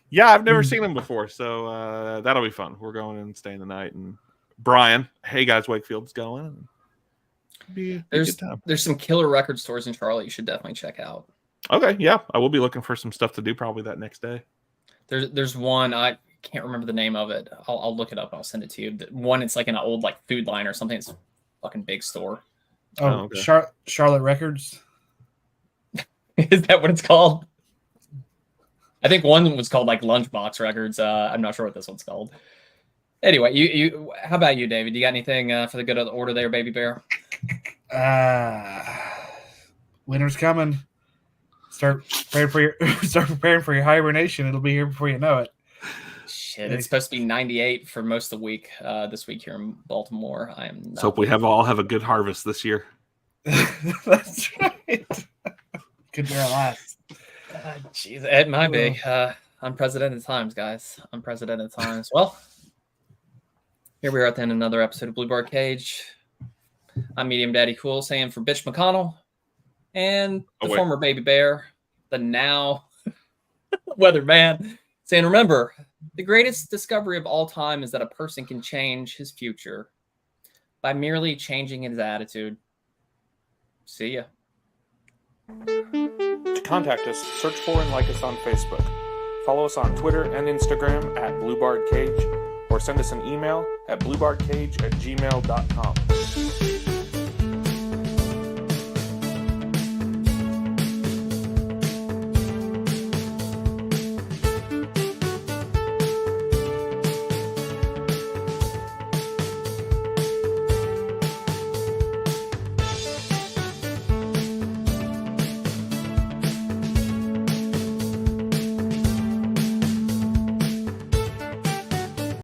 Yeah, I've never seen them before, so that'll be fun. We're going and staying the night, and Brian, Hey Guys Wakefield's going. There's some killer record stores in Charlotte you should definitely check out. Okay, yeah, I will be looking for some stuff to do probably that next day. There's one, I can't remember the name of it. I'll look it up and I'll send it to you. One, it's like an old like Food Line or something. It's fucking big store. Oh, okay. Charlotte Records. Is that what it's called? I think one was called like Lunchbox Records. I'm not sure what this one's called. Anyway, you. How about you, David? You got anything for the good of the order there, Baby Bear? Winter's coming. Start preparing for your hibernation. It'll be here before you know it. Shit, it's supposed to be 98 for most of the week this week here in Baltimore. I am. Let's hope we all have a good harvest this year. That's right. Could be our last. Jeez, it might be. Unprecedented times, guys. Unprecedented times. Well, here we are at the end of another episode of Blue Bar Cage. I'm Medium Daddy Cool saying for Bitch McConnell and the former Baby Bear, the now Weatherman, saying, remember, the greatest discovery of all time is that a person can change his future by merely changing his attitude. See ya. To contact us, search for and like us on Facebook. Follow us on Twitter and Instagram at BlueBardCage, or send us an email at bluebardcage@gmail.com.